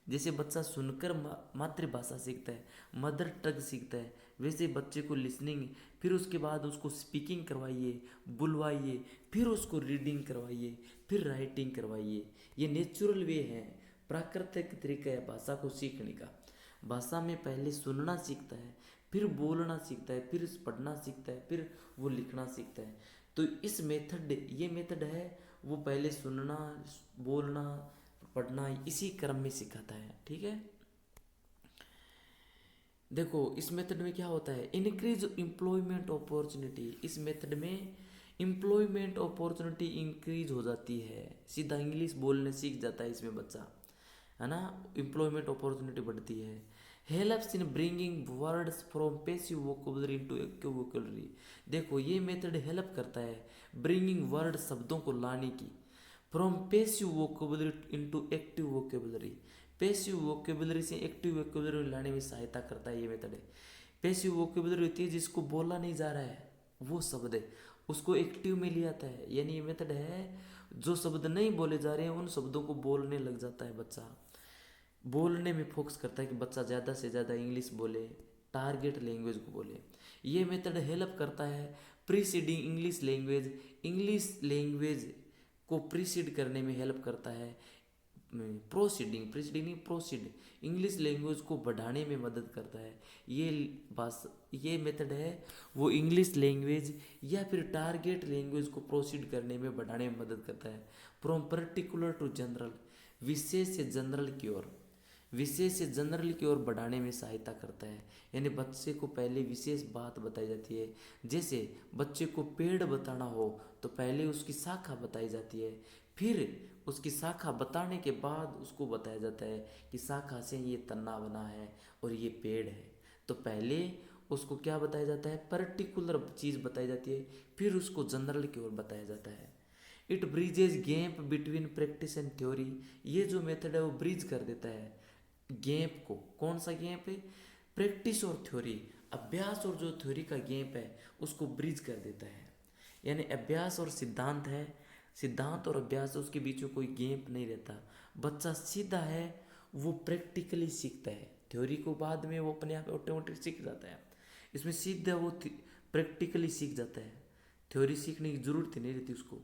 जैसे बच्चा सुनकर मातृभाषा सीखता है, मदर टंग सीखता है, वैसे बच्चे को लिसनिंग, फिर उसके बाद उसको स्पीकिंग करवाइए, बुलवाइए, फिर उसको रीडिंग करवाइए, फिर राइटिंग करवाइए। ये नेचुरल वे है, प्राकृतिक तरीका है भाषा को सीखने का। भाषा में पहले सुनना सीखता है, फिर बोलना सीखता है, फिर पढ़ना सीखता है, फिर वो लिखना सीखता है। तो इस मेथड, ये मेथड है वो पहले सुनना, बोलना, पढ़ना इसी क्रम में सिखाता है। ठीक है, देखो इस मेथड में क्या होता है, इंक्रीज एम्प्लॉयमेंट अपॉर्चुनिटी, इस मेथड में एम्प्लॉयमेंट अपॉर्चुनिटी इंक्रीज हो जाती है, सीधा इंग्लिश बोलने सीख जाता है इसमें बच्चा, है ना। एम्प्लॉयमेंट अपॉर्चुनिटी बढ़ती है। Helps in bringing words from passive vocabulary into active vocabulary. देखो ये मेथड हेल्प करता है ब्रिंगिंग वर्ड शब्दों को लाने की, from passive vocabulary into active vocabulary. Passive vocabulary से एक्टिव वोकेबलरी लाने में सहायता करता है ये मेथड है। पैसिव वोकेबलरी होती है जिसको बोला नहीं जा रहा है वो शब्द है, उसको एक्टिव में ले आता है। यानी ये मेथड है जो शब्द नहीं बोले जा रहे हैं उन शब्दों को बोलने लग जाता है बच्चा, बोलने में फोकस करता है कि बच्चा ज़्यादा से ज़्यादा इंग्लिश बोले, टारगेट लैंग्वेज को बोले। ये मेथड हेल्प करता है प्रीसीडिंग इंग्लिश लैंग्वेज को प्रीसीड करने में हेल्प करता है। प्रीसीडिंग नहीं, प्रोसीड इंग्लिश लैंग्वेज को बढ़ाने में मदद करता है। ये मेथड है वो इंग्लिश लैंग्वेज या फिर टारगेट लैंग्वेज को प्रोसीड करने में बढ़ाने में मदद करता है। फ्रॉम पर्टिकुलर टू जनरल, विशेष से जनरल की ओर, विशेष से जनरल की ओर बढ़ाने में सहायता करता है। यानी बच्चे को पहले विशेष बात बताई जाती है। जैसे बच्चे को पेड़ बताना हो तो पहले उसकी शाखा बताई जाती है, फिर उसकी शाखा बताने के बाद उसको बताया जाता है कि शाखा से ये तना बना है और ये पेड़ है। तो पहले उसको क्या बताया जाता है, पर्टिकुलर चीज़ बताई जाती है, फिर उसको जनरल की ओर बताया जाता है। It bridges gap between practice and theory. ये जो मेथड है वो ब्रिज कर देता है गैप को। कौन सा गैप है, प्रैक्टिस और थ्योरी, अभ्यास और जो थ्योरी का गैप है उसको ब्रिज कर देता है। यानी अभ्यास और सिद्धांत है, सिद्धांत और अभ्यास उसके बीच में कोई गैप नहीं रहता। बच्चा सीधा है वो प्रैक्टिकली सीखता है, थ्योरी को बाद में वो अपने आप ऑटोमेटिक सीख जाता है। इसमें सीधा वो प्रैक्टिकली सीख जाता है, थ्योरी सीखने की जरूरत ही नहीं रहती उसको।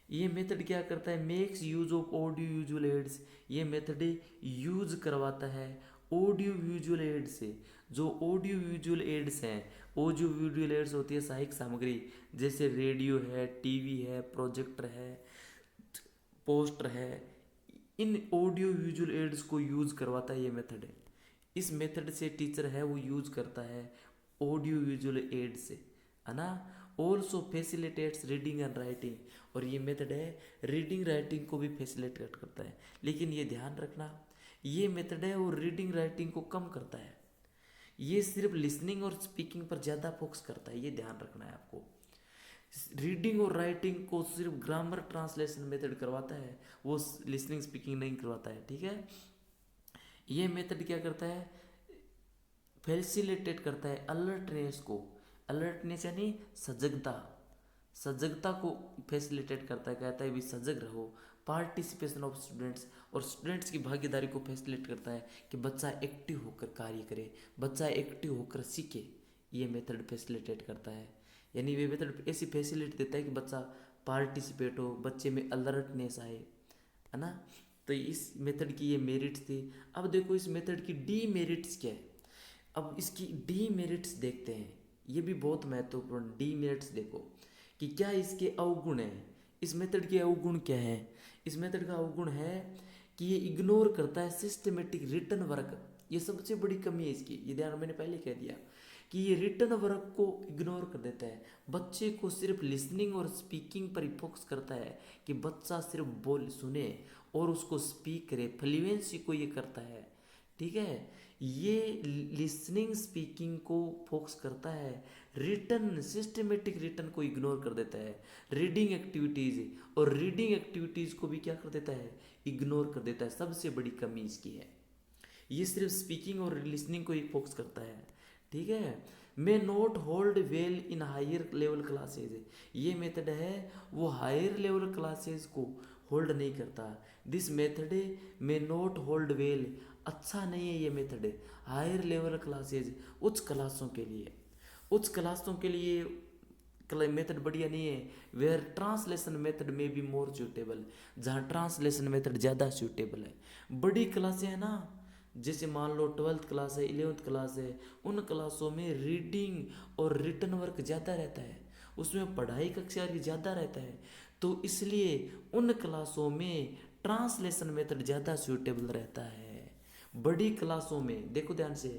ये मेथड क्या करता है, makes use of audio visual aids. ये मेथड यूज करवाता है ऑडियो विजुअल एड से। जो ऑडियो विजुअल एड्स हैं, ऑडियो विजुअल एड्स होती है सहायक सामग्री, जैसे रेडियो है, टीवी है, प्रोजेक्टर है, पोस्टर है। इन ऑडियो विजुअल एड्स को यूज करवाता है ये मेथड है। इस मेथड से टीचर है वो यूज करता है ऑडियो विजुअल एड से, है ना। Also facilitates reading and writing. और ये मेथड है रीडिंग राइटिंग को भी फैसिलिटेट करता है। लेकिन ये ध्यान रखना ये मेथड है वो रीडिंग राइटिंग को कम करता है, ये सिर्फ लिसनिंग और स्पीकिंग पर ज़्यादा फोकस करता है, ये ध्यान रखना है आपको। रीडिंग और राइटिंग को सिर्फ ग्रामर ट्रांसलेशन मेथड करवाता है, वो लिसनिंग स्पीकिंग नहीं करवाता है, ठीक है। ये मेथड क्या करता है, फैसिलिटेट करता है अलर्टनेस को। अलर्टनेस यानी सजगता, सजगता को फैसिलिटेट करता है, कहता है भी सजग रहो। पार्टिसिपेशन ऑफ स्टूडेंट्स, और स्टूडेंट्स की भागीदारी को फैसिलिटेट करता है कि बच्चा एक्टिव होकर कार्य करे, बच्चा एक्टिव होकर सीखे। ये मेथड फैसिलिटेट करता है। यानी ये मेथड ऐसी फैसिलिटी देता है कि बच्चा पार्टिसिपेट हो, बच्चे में अलर्टनेस आए, है ना। तो इस मेथड की ये मेरिट्स थी। अब देखो इस मेथड की डी मेरिट्स क्या है। अब इसकी डी मेरिट्स देखते हैं, ये भी बहुत महत्वपूर्ण। डी मेरिट्स देखो कि क्या इसके अवगुण है। इस मेथड के अवगुण क्या है, इस मेथड का अवगुण है कि ये इग्नोर करता है सिस्टमेटिक रिटर्न वर्क। ये सबसे बड़ी कमी है इसकी, ये ध्यान मैंने पहले कह दिया कि ये रिटर्न वर्क को इग्नोर कर देता है। बच्चे को सिर्फ लिसनिंग और स्पीकिंग पर ही फोकस करता है कि बच्चा सिर्फ बोल सुने और उसको स्पीक करे, फ्लुएंसी को ये करता है, ठीक है। ये लिसनिंग स्पीकिंग को फोकस करता है, रिटर्न सिस्टमेटिक रिटर्न को इग्नोर कर देता है। रीडिंग एक्टिविटीज़, और रीडिंग एक्टिविटीज़ को भी क्या कर देता है, इग्नोर कर देता है। सबसे बड़ी कमी इसकी है, ये सिर्फ स्पीकिंग और लिसनिंग को ही फोकस करता है, ठीक है। May not hold well in higher level classes. ये मेथड है वो हायर लेवल क्लासेज को होल्ड नहीं करता। This method may not hold well, अच्छा नहीं है ये मेथड हायर लेवल क्लासेज, उच्च क्लासों के लिए। उच्च क्लासों के लिए मेथड बढ़िया नहीं है। वेयर ट्रांसलेशन मेथड में बी मोर सूटेबल, जहाँ ट्रांसलेशन मेथड ज़्यादा सूटेबल है। बड़ी क्लासें हैं ना, जैसे मान लो 12th क्लास है, 11th क्लास है, उन क्लासों में रीडिंग और रिटन वर्क ज़्यादा रहता है, उसमें पढ़ाई कक्षा ज़्यादा रहता है। तो इसलिए उन क्लासों में ट्रांसलेशन मेथड ज़्यादा सूटेबल रहता है। बड़ी क्लासों में देखो ध्यान से,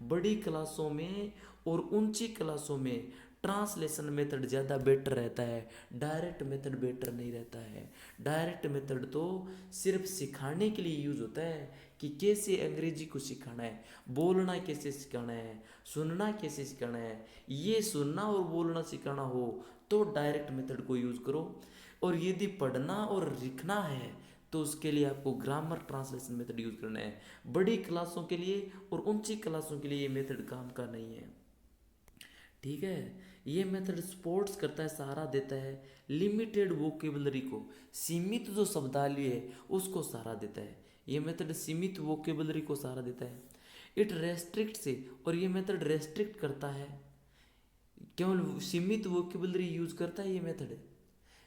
बड़ी क्लासों में और ऊंची क्लासों में ट्रांसलेशन मेथड ज़्यादा बेटर रहता है, डायरेक्ट मेथड बेटर नहीं रहता है। डायरेक्ट मेथड तो सिर्फ सिखाने के लिए यूज़ होता है कि कैसे अंग्रेजी को सिखाना है, बोलना कैसे सिखाना है, सुनना कैसे सिखाना है। ये सुनना और बोलना सिखाना हो तो डायरेक्ट मेथड को यूज़ करो, और यदि पढ़ना और लिखना है तो उसके लिए आपको ग्रामर ट्रांसलेशन मेथड यूज़ करना है। बड़ी क्लासों के लिए और ऊंची क्लासों के लिए ये मेथड काम का नहीं है, ठीक है। ये मेथड सपोर्ट्स करता है, सहारा देता है लिमिटेड वोकेबलरी को, सीमित जो शब्दावली है उसको सहारा देता है। ये मेथड सीमित वोकेबलरी को सहारा देता है। इट रेस्ट्रिक्ट से, और ये मेथड रेस्ट्रिक्ट करता है, केवल सीमित वोकेबलरी यूज करता है ये मेथड।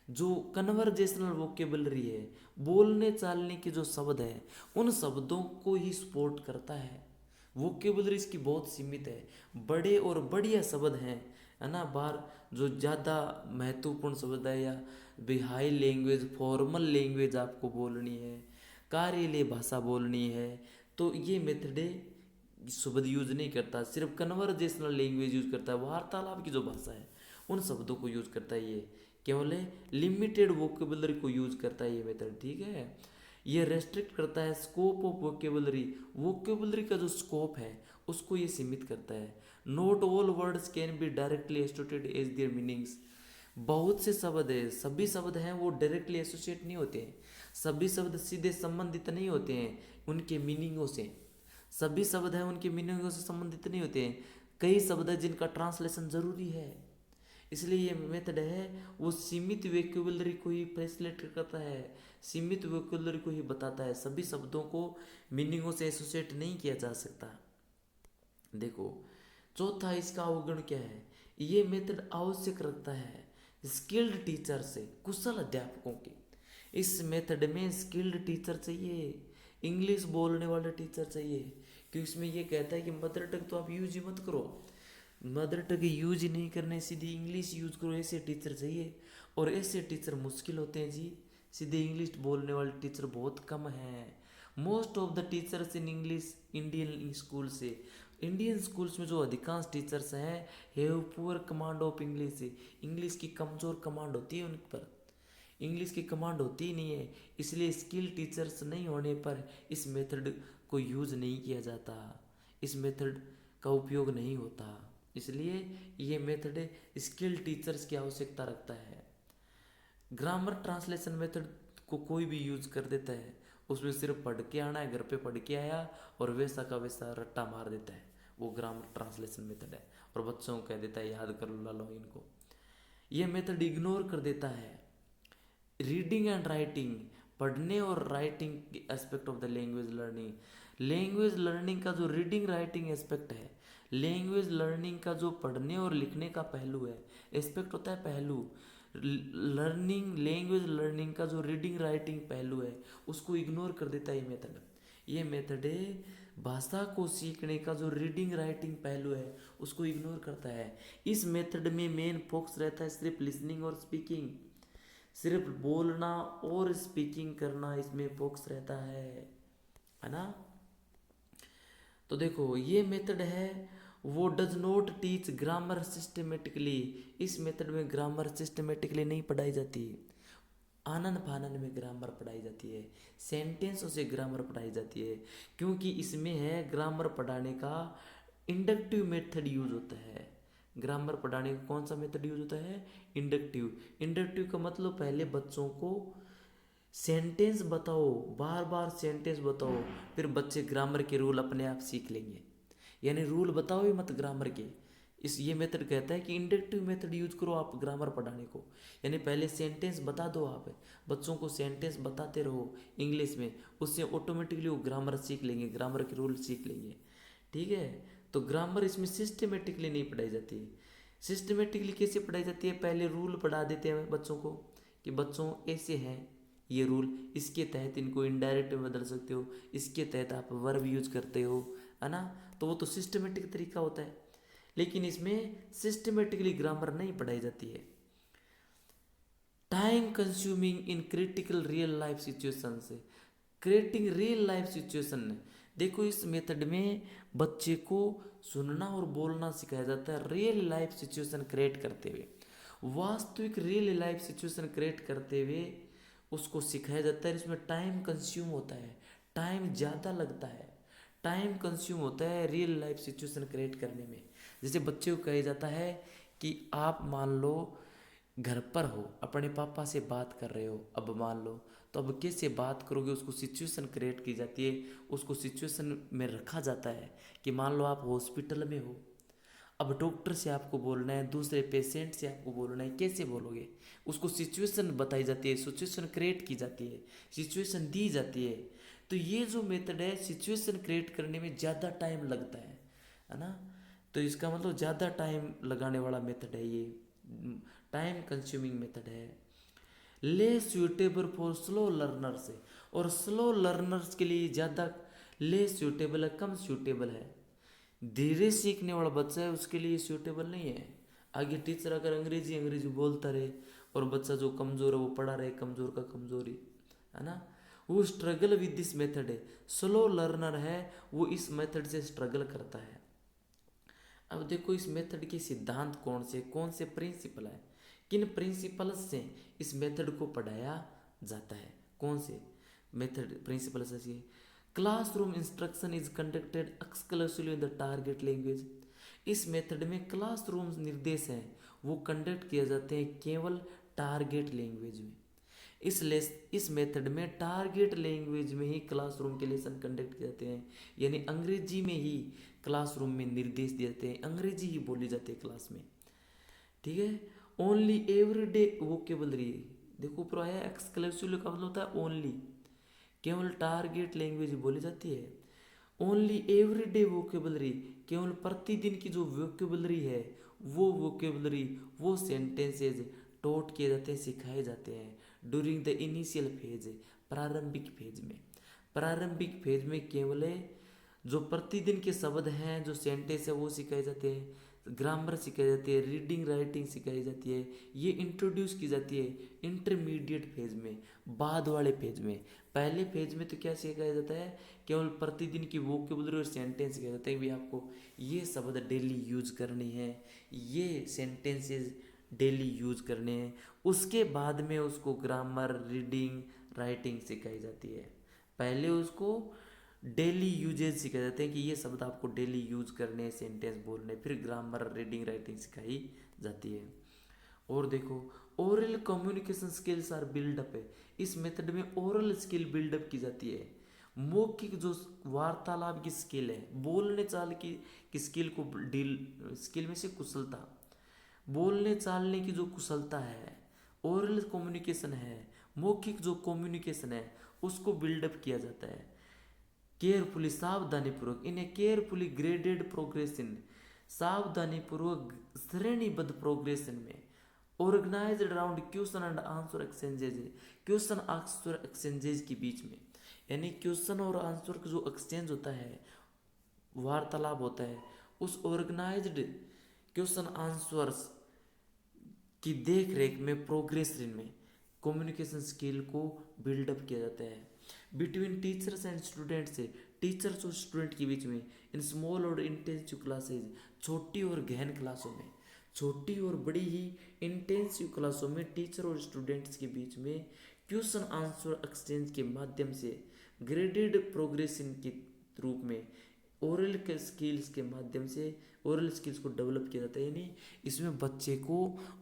जो कन्वर्जेशनल वोकेबलरी है, बोलने चालने के जो शब्द है, उन शब्दों को ही सपोर्ट करता है। वोकेबलरी इसकी बहुत सीमित है, बड़े और बढ़िया शब्द हैं, है ना, बाहर जो ज़्यादा महत्वपूर्ण शब्द है, या भी हाई लैंग्वेज फॉर्मल लैंग्वेज आपको बोलनी है, कार्यालय भाषा बोलनी है, तो ये मेथडे शब्द यूज नहीं करता, सिर्फ कन्वर्जेशनल लैंग्वेज यूज करता है, वार्तालाप की जो भाषा है उन शब्दों को यूज करता है। ये केवल लिमिटेड वोकेबलरी को यूज करता है ये मेथड, ठीक है। ये रेस्ट्रिक्ट करता है स्कोप ऑफ वोकेबलरी, वोकेबलरी का जो स्कोप है उसको ये सीमित करता है। Not all words can be directly associated as their meanings, बहुत से शब्द है, सभी शब्द हैं वो डायरेक्टली एसोसिएट नहीं होते हैं, सभी शब्द सीधे संबंधित नहीं होते हैं उनके मीनिंगों से, सभी शब्द हैं उनके मीनिंगों से संबंधित नहीं होते हैं। कई शब्द है जिनका ट्रांसलेशन जरूरी है, इसलिए ये मेथड है वो सीमित वोकैबुलरी को ही फैसिलिटेट करता है, सीमित वोकैबुलरी को ही बताता है, सभी शब्दों को मीनिंगों से एसोसिएट नहीं किया जा सकता। देखो चौथा इसका अवगुण क्या है, ये मेथड आवश्यक रखता है स्किल्ड टीचर से, कुशल अध्यापकों के। इस मेथड में स्किल्ड टीचर चाहिए, इंग्लिश बोलने वाले टीचर चाहिए, क्योंकि इसमें ये कहता है कि मदर टंग तो आप यूज ही मत करो, मदर टंग यूज ही नहीं करने, सीधी इंग्लिश यूज करो, ऐसे टीचर चाहिए। और ऐसे टीचर मुश्किल होते हैं जी, सीधे इंग्लिश बोलने वाले टीचर बहुत कम हैं। Most of the teachers in English Indian school से, इंडियन स्कूल्स में जो अधिकांश टीचर्स हैं have poor command of English, English की कमज़ोर कमांड होती है उन पर, इंग्लिश की कमांड होती ही नहीं है, इसलिए स्किल टीचर्स नहीं होने पर इस मेथड को यूज़ नहीं किया जाता, इस मेथड का उपयोग नहीं होता, इसलिए ये मेथड स्किल टीचर्स की आवश्यकता रखता है। ग्रामर ट्रांसलेशन मेथड को कोई भी यूज कर देता है, उसमें सिर्फ पढ़ के आना है, घर पे पढ़ के आया और वैसा का वैसा रट्टा मार देता है, वो ग्रामर ट्रांसलेशन मेथड है, और बच्चों को कह देता है याद कर लो इनको। ये मेथड इग्नोर कर देता है रीडिंग एंड राइटिंग, पढ़ने और writing aspect of the language learning. Language learning का जो रीडिंग राइटिंग एस्पेक्ट है, लैंग्वेज लर्निंग का जो पढ़ने और लिखने का पहलू है, एस्पेक्ट होता है पहलू, लर्निंग लैंग्वेज लर्निंग का जो रीडिंग राइटिंग पहलू है उसको इग्नोर कर देता है ये मेथड। ये मेथड भाषा को सीखने का जो रीडिंग राइटिंग पहलू है उसको इग्नोर करता है। इस मेथड में मेन फोकस रहता है सिर्फ लिसनिंग और स्पीकिंग, सिर्फ बोलना और स्पीकिंग करना इसमें फोकस रहता है ना। तो देखो ये मेथड है वो does not teach grammar systematically, इस मेथड में ग्रामर सिस्टमेटिकली नहीं पढ़ाई जाती, आनन फानन में ग्रामर पढ़ाई जाती है, सेंटेंसों से ग्रामर पढ़ाई जाती है, क्योंकि इसमें है ग्रामर पढ़ाने का इंडक्टिव मेथड यूज होता है। ग्रामर पढ़ाने का कौन सा मेथड यूज होता है, इंडक्टिव। इंडक्टिव का मतलब पहले बच्चों को सेंटेंस बताओ, बार बार सेंटेंस बताओ, फिर बच्चे ग्रामर के रूल अपने आप सीख लेंगे, यानी रूल बताओ ही मत ग्रामर के। इस ये मेथड कहता है कि इंडक्टिव मेथड यूज करो आप ग्रामर पढ़ाने को, यानी पहले सेंटेंस बता दो, आप बच्चों को सेंटेंस बताते रहो इंग्लिश में, उससे ऑटोमेटिकली वो ग्रामर सीख लेंगे, ग्रामर के रूल सीख लेंगे, ठीक है। तो ग्रामर इसमें सिस्टमेटिकली नहीं पढ़ाई जाती है। सिस्टमेटिकली कैसे पढ़ाई जाती है, पहले रूल पढ़ा देते हैं बच्चों को कि बच्चों ऐसे हैं ये रूल, इसके तहत इनको इनडायरेक्ट में बदल सकते हो, इसके तहत आप वर्ब यूज करते हो, है ना। तो वो तो सिस्टमेटिक तरीका होता है, लेकिन इसमें सिस्टमेटिकली ग्रामर नहीं पढ़ाई जाती है। Time consuming in critical real life situation से, क्रिएटिंग रियल लाइफ सिचुएशन, देखो इस मेथड में बच्चे को सुनना और बोलना सिखाया जाता है रियल लाइफ सिचुएशन क्रिएट करते हुए। वास्तविक रियल लाइफ सिचुएशन क्रिएट करते हुए उसको सिखाया जाता है। इसमें टाइम कंज्यूम होता है, टाइम ज़्यादा लगता है, टाइम कंज्यूम होता है रियल लाइफ सिचुएशन क्रिएट करने में। जैसे बच्चे को कहा जाता है कि आप मान लो घर पर हो, अपने पापा से बात कर रहे हो, अब मान लो, तो अब कैसे बात करोगे, उसको सिचुएशन क्रिएट की जाती है, उसको सिचुएशन में रखा जाता है कि मान लो आप हॉस्पिटल में हो, अब डॉक्टर से आपको बोलना है, दूसरे पेशेंट से आपको बोलना है, कैसे बोलोगे, उसको सिचुएशन बताई जाती है, सिचुएशन क्रिएट की जाती है, सिचुएशन दी जाती है। तो ये जो मेथड है सिचुएशन क्रिएट करने में ज़्यादा टाइम लगता है ना। तो इसका मतलब ज़्यादा टाइम लगाने वाला मेथड है ये, टाइम कंज्यूमिंग मेथड है। Less suitable for slow learners है, और स्लो लर्नर्स के लिए ज़्यादा लेस सूटेबल है, कम सूटेबल है। धीरे सीखने वाला बच्चा है उसके लिए सूटेबल नहीं है। आगे टीचर अगर अंग्रेजी अंग्रेजी बोलता रहे और बच्चा जो कमज़ोर है वो पढ़ा रहे, कमज़ोर का कमज़ोरी, है ना, वो स्ट्रगल विद दिस मेथड है। स्लो लर्नर है वो इस मेथड से स्ट्रगल करता है। अब देखो इस मेथड के सिद्धांत कौन से प्रिंसिपल है, किन प्रिंसिपल्स से इस मेथड को पढ़ाया जाता है, कौन से मेथड प्रिंसिपल्स है। Classroom instruction is conducted exclusively in the target language. इस मेथड में क्लासरूम निर्देश हैं वो कंडक्ट किए जाते हैं केवल टारगेट लैंग्वेज में। इस मेथड में टारगेट लैंग्वेज में ही क्लासरूम के लेसन कंडक्ट किए जाते हैं, यानी अंग्रेजी में ही क्लासरूम में निर्देश दिए जाते हैं, अंग्रेजी ही बोली जाती है क्लास में, ठीक है। ओनली एवरीडे वोकेबलरी, देखो ऊपर आया एक्सक्लूसिवली का मतलब होता है ओनली, केवल टारगेट लैंग्वेज बोली जाती है। ओनली एवरीडे वोकेबलरी, केवल प्रतिदिन की जो वोकेबलरी है वो वोकेबलरी, वो सेंटेंसेज टॉट किए जाते हैं, सिखाए जाते हैं ड्यूरिंग द इनिशियल फेज, प्रारंभिक फेज में। प्रारंभिक फेज में केवल जो प्रतिदिन के शब्द हैं, जो सेंटेंस है वो सिखाए जाते हैं, ग्रामर सिखाई जाती है, रीडिंग राइटिंग सिखाई जाती है, ये इंट्रोड्यूस की जाती है इंटरमीडिएट फेज में, बाद वाले फेज में। पहले फेज में तो क्या सिखाया जाता है, केवल प्रतिदिन की वोकेबुलरी और सेंटेंस सिखाया जाता है भी आपको ये शब्द डेली यूज करनी है, ये सेंटेंसेस डेली यूज करने हैं। उसके बाद में उसको ग्रामर, रीडिंग, राइटिंग सिखाई जाती है। पहले उसको डेली यूजेज सिखाए जाते हैं कि ये शब्द आपको डेली यूज करने, सेंटेंस बोलने, फिर ग्रामर, रीडिंग, राइटिंग सिखाई जाती है। और देखो oral communication skills are build up है, इस मेथड में ओरल स्किल बिल्डअप की जाती है। मौखिक जो वार्तालाप की स्किल है, बोलने चाल की स्किल को डील, स्किल में से कुशलता, बोलने चालने की जो कुशलता है, ओरल कम्युनिकेशन है, मौखिक जो कम्युनिकेशन है उसको बिल्डअप किया जाता है। केयरफुली, सावधानीपूर्वक, in a carefully graded progression, सावधानीपूर्वक श्रेणीबद्ध प्रोग्रेशन में, organised around question and answer exchanges, question answer exchanges के बीच में, यानी क्वेश्चन और आंसर का जो एक्सचेंज होता है, वार्तालाप होता है, उस ऑर्गेनाइज्ड क्वेश्चन आंसर्स की देख रेख में, प्रोग्रेशन में कम्युनिकेशन स्किल को बिल्डअप किया जाता है। बिटवीन टीचर्स एंड स्टूडेंट्स से, टीचर्स और स्टूडेंट के बीच में, इन स्मॉल और इंटेंसिव क्लासेज, छोटी और गहन क्लासों में, छोटी और बड़ी ही इंटेंसिव क्लासों में टीचर और स्टूडेंट्स के बीच में क्वेश्चन आंसर एक्सचेंज के माध्यम से, ग्रेडेड प्रोग्रेशन के रूप में, ओरल के स्किल्स के माध्यम से ओरल स्किल्स को डेवलप किया जाता है। यानी इसमें बच्चे को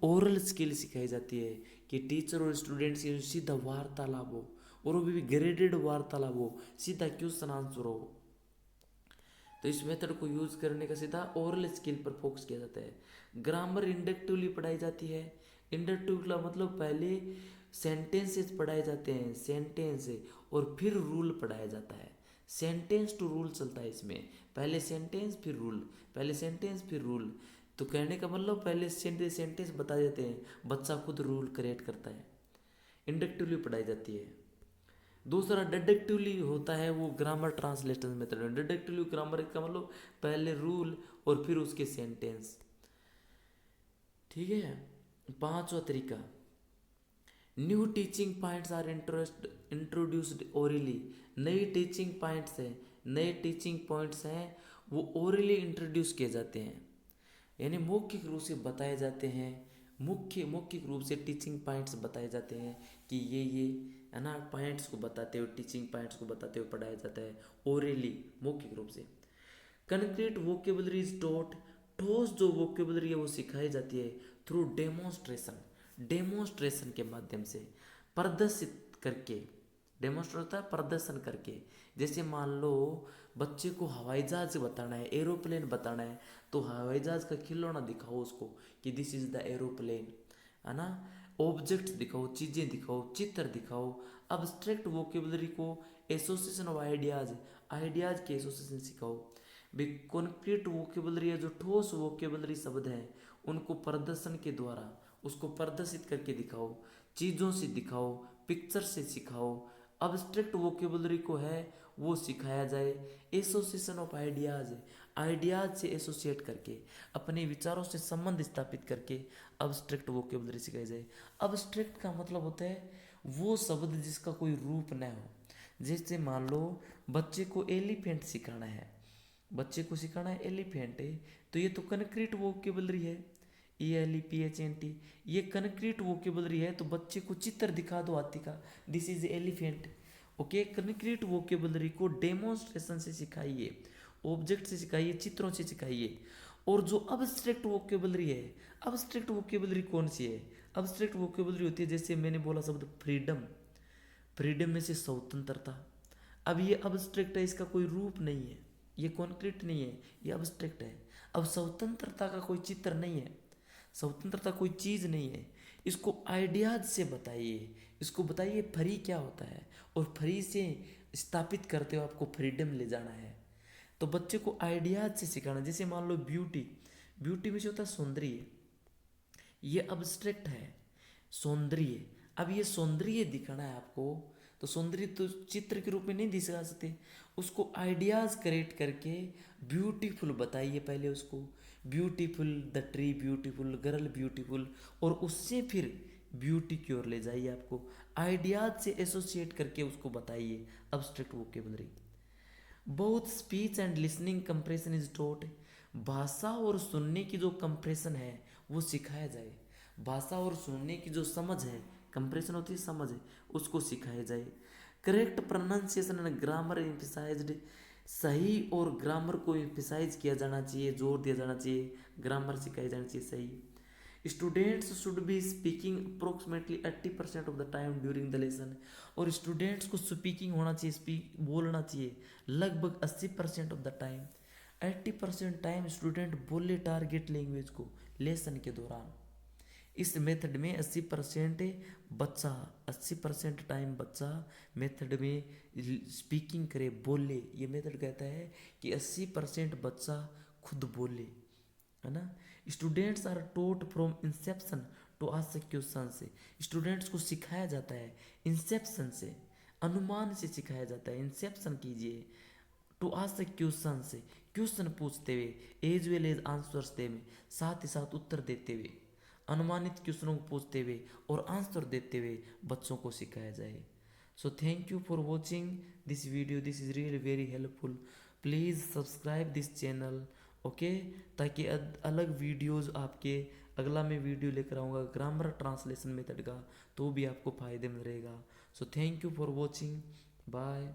ओरल स्किल सिखाई जाती है कि टीचर और स्टूडेंट्स के सीधा वार्तालाप हो, और वो भी ग्रेडेड वार्तालाप हो, सीधा क्वेश्चन आंसर हो। तो इस मेथड को यूज करने का सीधा ओरल स्किल पर फोकस किया जाता है। ग्रामर इंडक्टिवली पढ़ाई जाती है। इंडक्टिव का मतलब पहले सेंटेंसेस पढ़ाए जाते हैं, सेंटेंस, और फिर रूल पढ़ाया जाता है। सेंटेंस टू रूल चलता है इसमें, पहले सेंटेंस फिर रूल, पहले सेंटेंस फिर रूल। तो कहने का मतलब पहले सेंटेंस बता देते हैं, बच्चा खुद रूल क्रिएट करता है। इंडक्टिवली पढ़ाई जाती है। दूसरा डिडक्टिवली होता है, वो ग्रामर ट्रांसलेशन मेथड है। डिडक्टिवली ग्रामर का मतलब पहले रूल और फिर उसके सेंटेंस, ठीक है। पांचवा तरीका, new teaching points are introduced orally, नई टीचिंग पॉइंट्स हैं, नए टीचिंग पॉइंट्स हैं वो ओरली इंट्रोड्यूस किए जाते हैं, यानी मौखिक रूप से बताए जाते हैं। मौखिक रूप से टीचिंग पॉइंट्स बताए जाते हैं कि ये है ना, पॉइंट्स को बताते हुए, टीचिंग पॉइंट्स को बताते हुए पढ़ाया जाता है ओरली, मौखिक रूप से। कंक्रीट वोकेबलरी इज टॉट, ठोस जो वोकेबलरी है वो सिखाई जाती है थ्रू डेमोन्स्ट्रेशन, डेमोन्स्ट्रेशन के माध्यम से, प्रदर्शित करके। डेमोन्स्ट्रेट होता है प्रदर्शन करके। जैसे मान लो बच्चे को हवाई जहाज बताना है, एरोप्लेन बताना है, तो हवाई जहाज का खिलौना दिखाओ उसको कि दिस इज द एरोप्लेन, है ना। ऑब्जेक्ट्स दिखाओ, चीज़ें दिखाओ, चित्र दिखाओ। अब्स्ट्रैक्ट वोकेबलरी को एसोसिएशन ऑफ आइडियाज, आइडियाज के एसोसिएशन सिखाओ। भी कॉन्क्रीट वोकेबलरी है, जो ठोस वोकेबलरी शब्द हैं उनको प्रदर्शन के द्वारा उसको प्रदर्शित करके दिखाओ, चीज़ों से दिखाओ, पिक्चर से सिखाओ। अब्स्ट्रैक्ट वोकेबलरी को है वो सिखाया जाए एसोसिएशन ऑफ आइडियाज, आइडियाज से एसोसिएट करके, अपने विचारों से संबंध स्थापित करके अब्स्ट्रैक्ट वोकेबलरी सिखाई जाए। अब्स्ट्रैक्ट का मतलब होता है वो शब्द जिसका कोई रूप न हो। जैसे मान लो बच्चे को एलिफेंट सिखाना है, बच्चे को सिखाना है एलिफेंट है, तो ये तो कंक्रीट वोकेबलरी है, ELEPHNT, ये कंक्रीट वोकेबलरी है। तो बच्चे को चित्र दिखा दो हाथी का, this is elephant. Okay, concrete vocabulary को डेमोन्स्ट्रेशन से सिखाइए, ऑब्जेक्ट से सिखाइए, चित्रों से सिखाइए। और जो अब्स्ट्रैक्ट वोकेबलरी है, अब्स्ट्रैक्ट वोकेबलरी कौन सी है? अब्स्ट्रैक्ट वोकेबलरी होती है, जैसे मैंने बोला शब्द फ्रीडम, फ्रीडम में से स्वतंत्रता। अब ये अब्स्ट्रैक्ट है, इसका कोई रूप नहीं है, ये कॉन्क्रीट नहीं है, ये अब्स्ट्रैक्ट है। अब स्वतंत्रता का कोई चित्र नहीं है, स्वतंत्रता कोई चीज़ नहीं है, इसको आइडियाज से बताइए, इसको बताइए फ्री क्या होता है, और फ्री से स्थापित करते हो आपको फ्रीडम ले जाना है। तो बच्चे को आइडियाज से सिखाना। जैसे मान लो ब्यूटी, ब्यूटी में से होता है सौंदर्य, ये अब्स्ट्रैक्ट है सौंदर्य। अब ये सौंदर्य दिखाना है आपको, तो सौंदर्य तो चित्र के रूप में नहीं दिखा सकते, उसको आइडियाज क्रिएट करके ब्यूटीफुल बताइए पहले उसको, beautiful the tree, beautiful girl, beautiful, और उससे फिर ब्यूटी की ओर ले जाइए, आपको आइडियाज से एसोसिएट करके उसको बताइए अब्स्ट्रैक्ट वोकेबलरी। बहुत speech and listening compression is taught, भाषा और सुनने की जो कंप्रेशन है वो सिखाया जाए, भाषा और सुनने की जो समझ है, कंप्रेशन होती है समझ है, उसको सिखाया जाए। Correct pronunciation and grammar emphasised, सही और ग्रामर को एम्फसाइज किया जाना चाहिए, जोर दिया जाना चाहिए, ग्रामर सिखाई जानी चाहिए सही। Students should be speaking approximately 80% of the time during the lesson, और स्टूडेंट्स को स्पीकिंग होना चाहिए, स्पीक बोलना चाहिए लगभग 80% of the time. 80% time student बोले टारगेट लैंग्वेज को लेसन के दौरान। इस मेथड में 80% बच्चा, 80% टाइम बच्चा मेथड में स्पीकिंग करे, बोले। ये मेथड कहता है कि 80% बच्चा खुद बोले, है ना। Students are taught from inception to ask question से, स्टूडेंट्स को सिखाया जाता है इंसेप्शन से, अनुमान से सिखाया जाता है, इंसेप्शन कीजिए, टू आस्क क्वेश्चन से, क्वेश्चन पूछते हुए, एज वेल एज आंसर्स देवे, साथ ही साथ उत्तर देते हुए, अनुमानित क्वेश्चनों को पूछते हुए और आंसर देते हुए बच्चों को सिखाया जाए। सो thank you for watching this video, this is really very helpful. Please subscribe this channel, okay, ताकि अलग वीडियोस आपके, अगला मैं वीडियो लेकर आऊँगा ग्रामर ट्रांसलेशन मेथड का, तो भी आपको फ़ायदे में रहेगा। So thank you for watching, bye.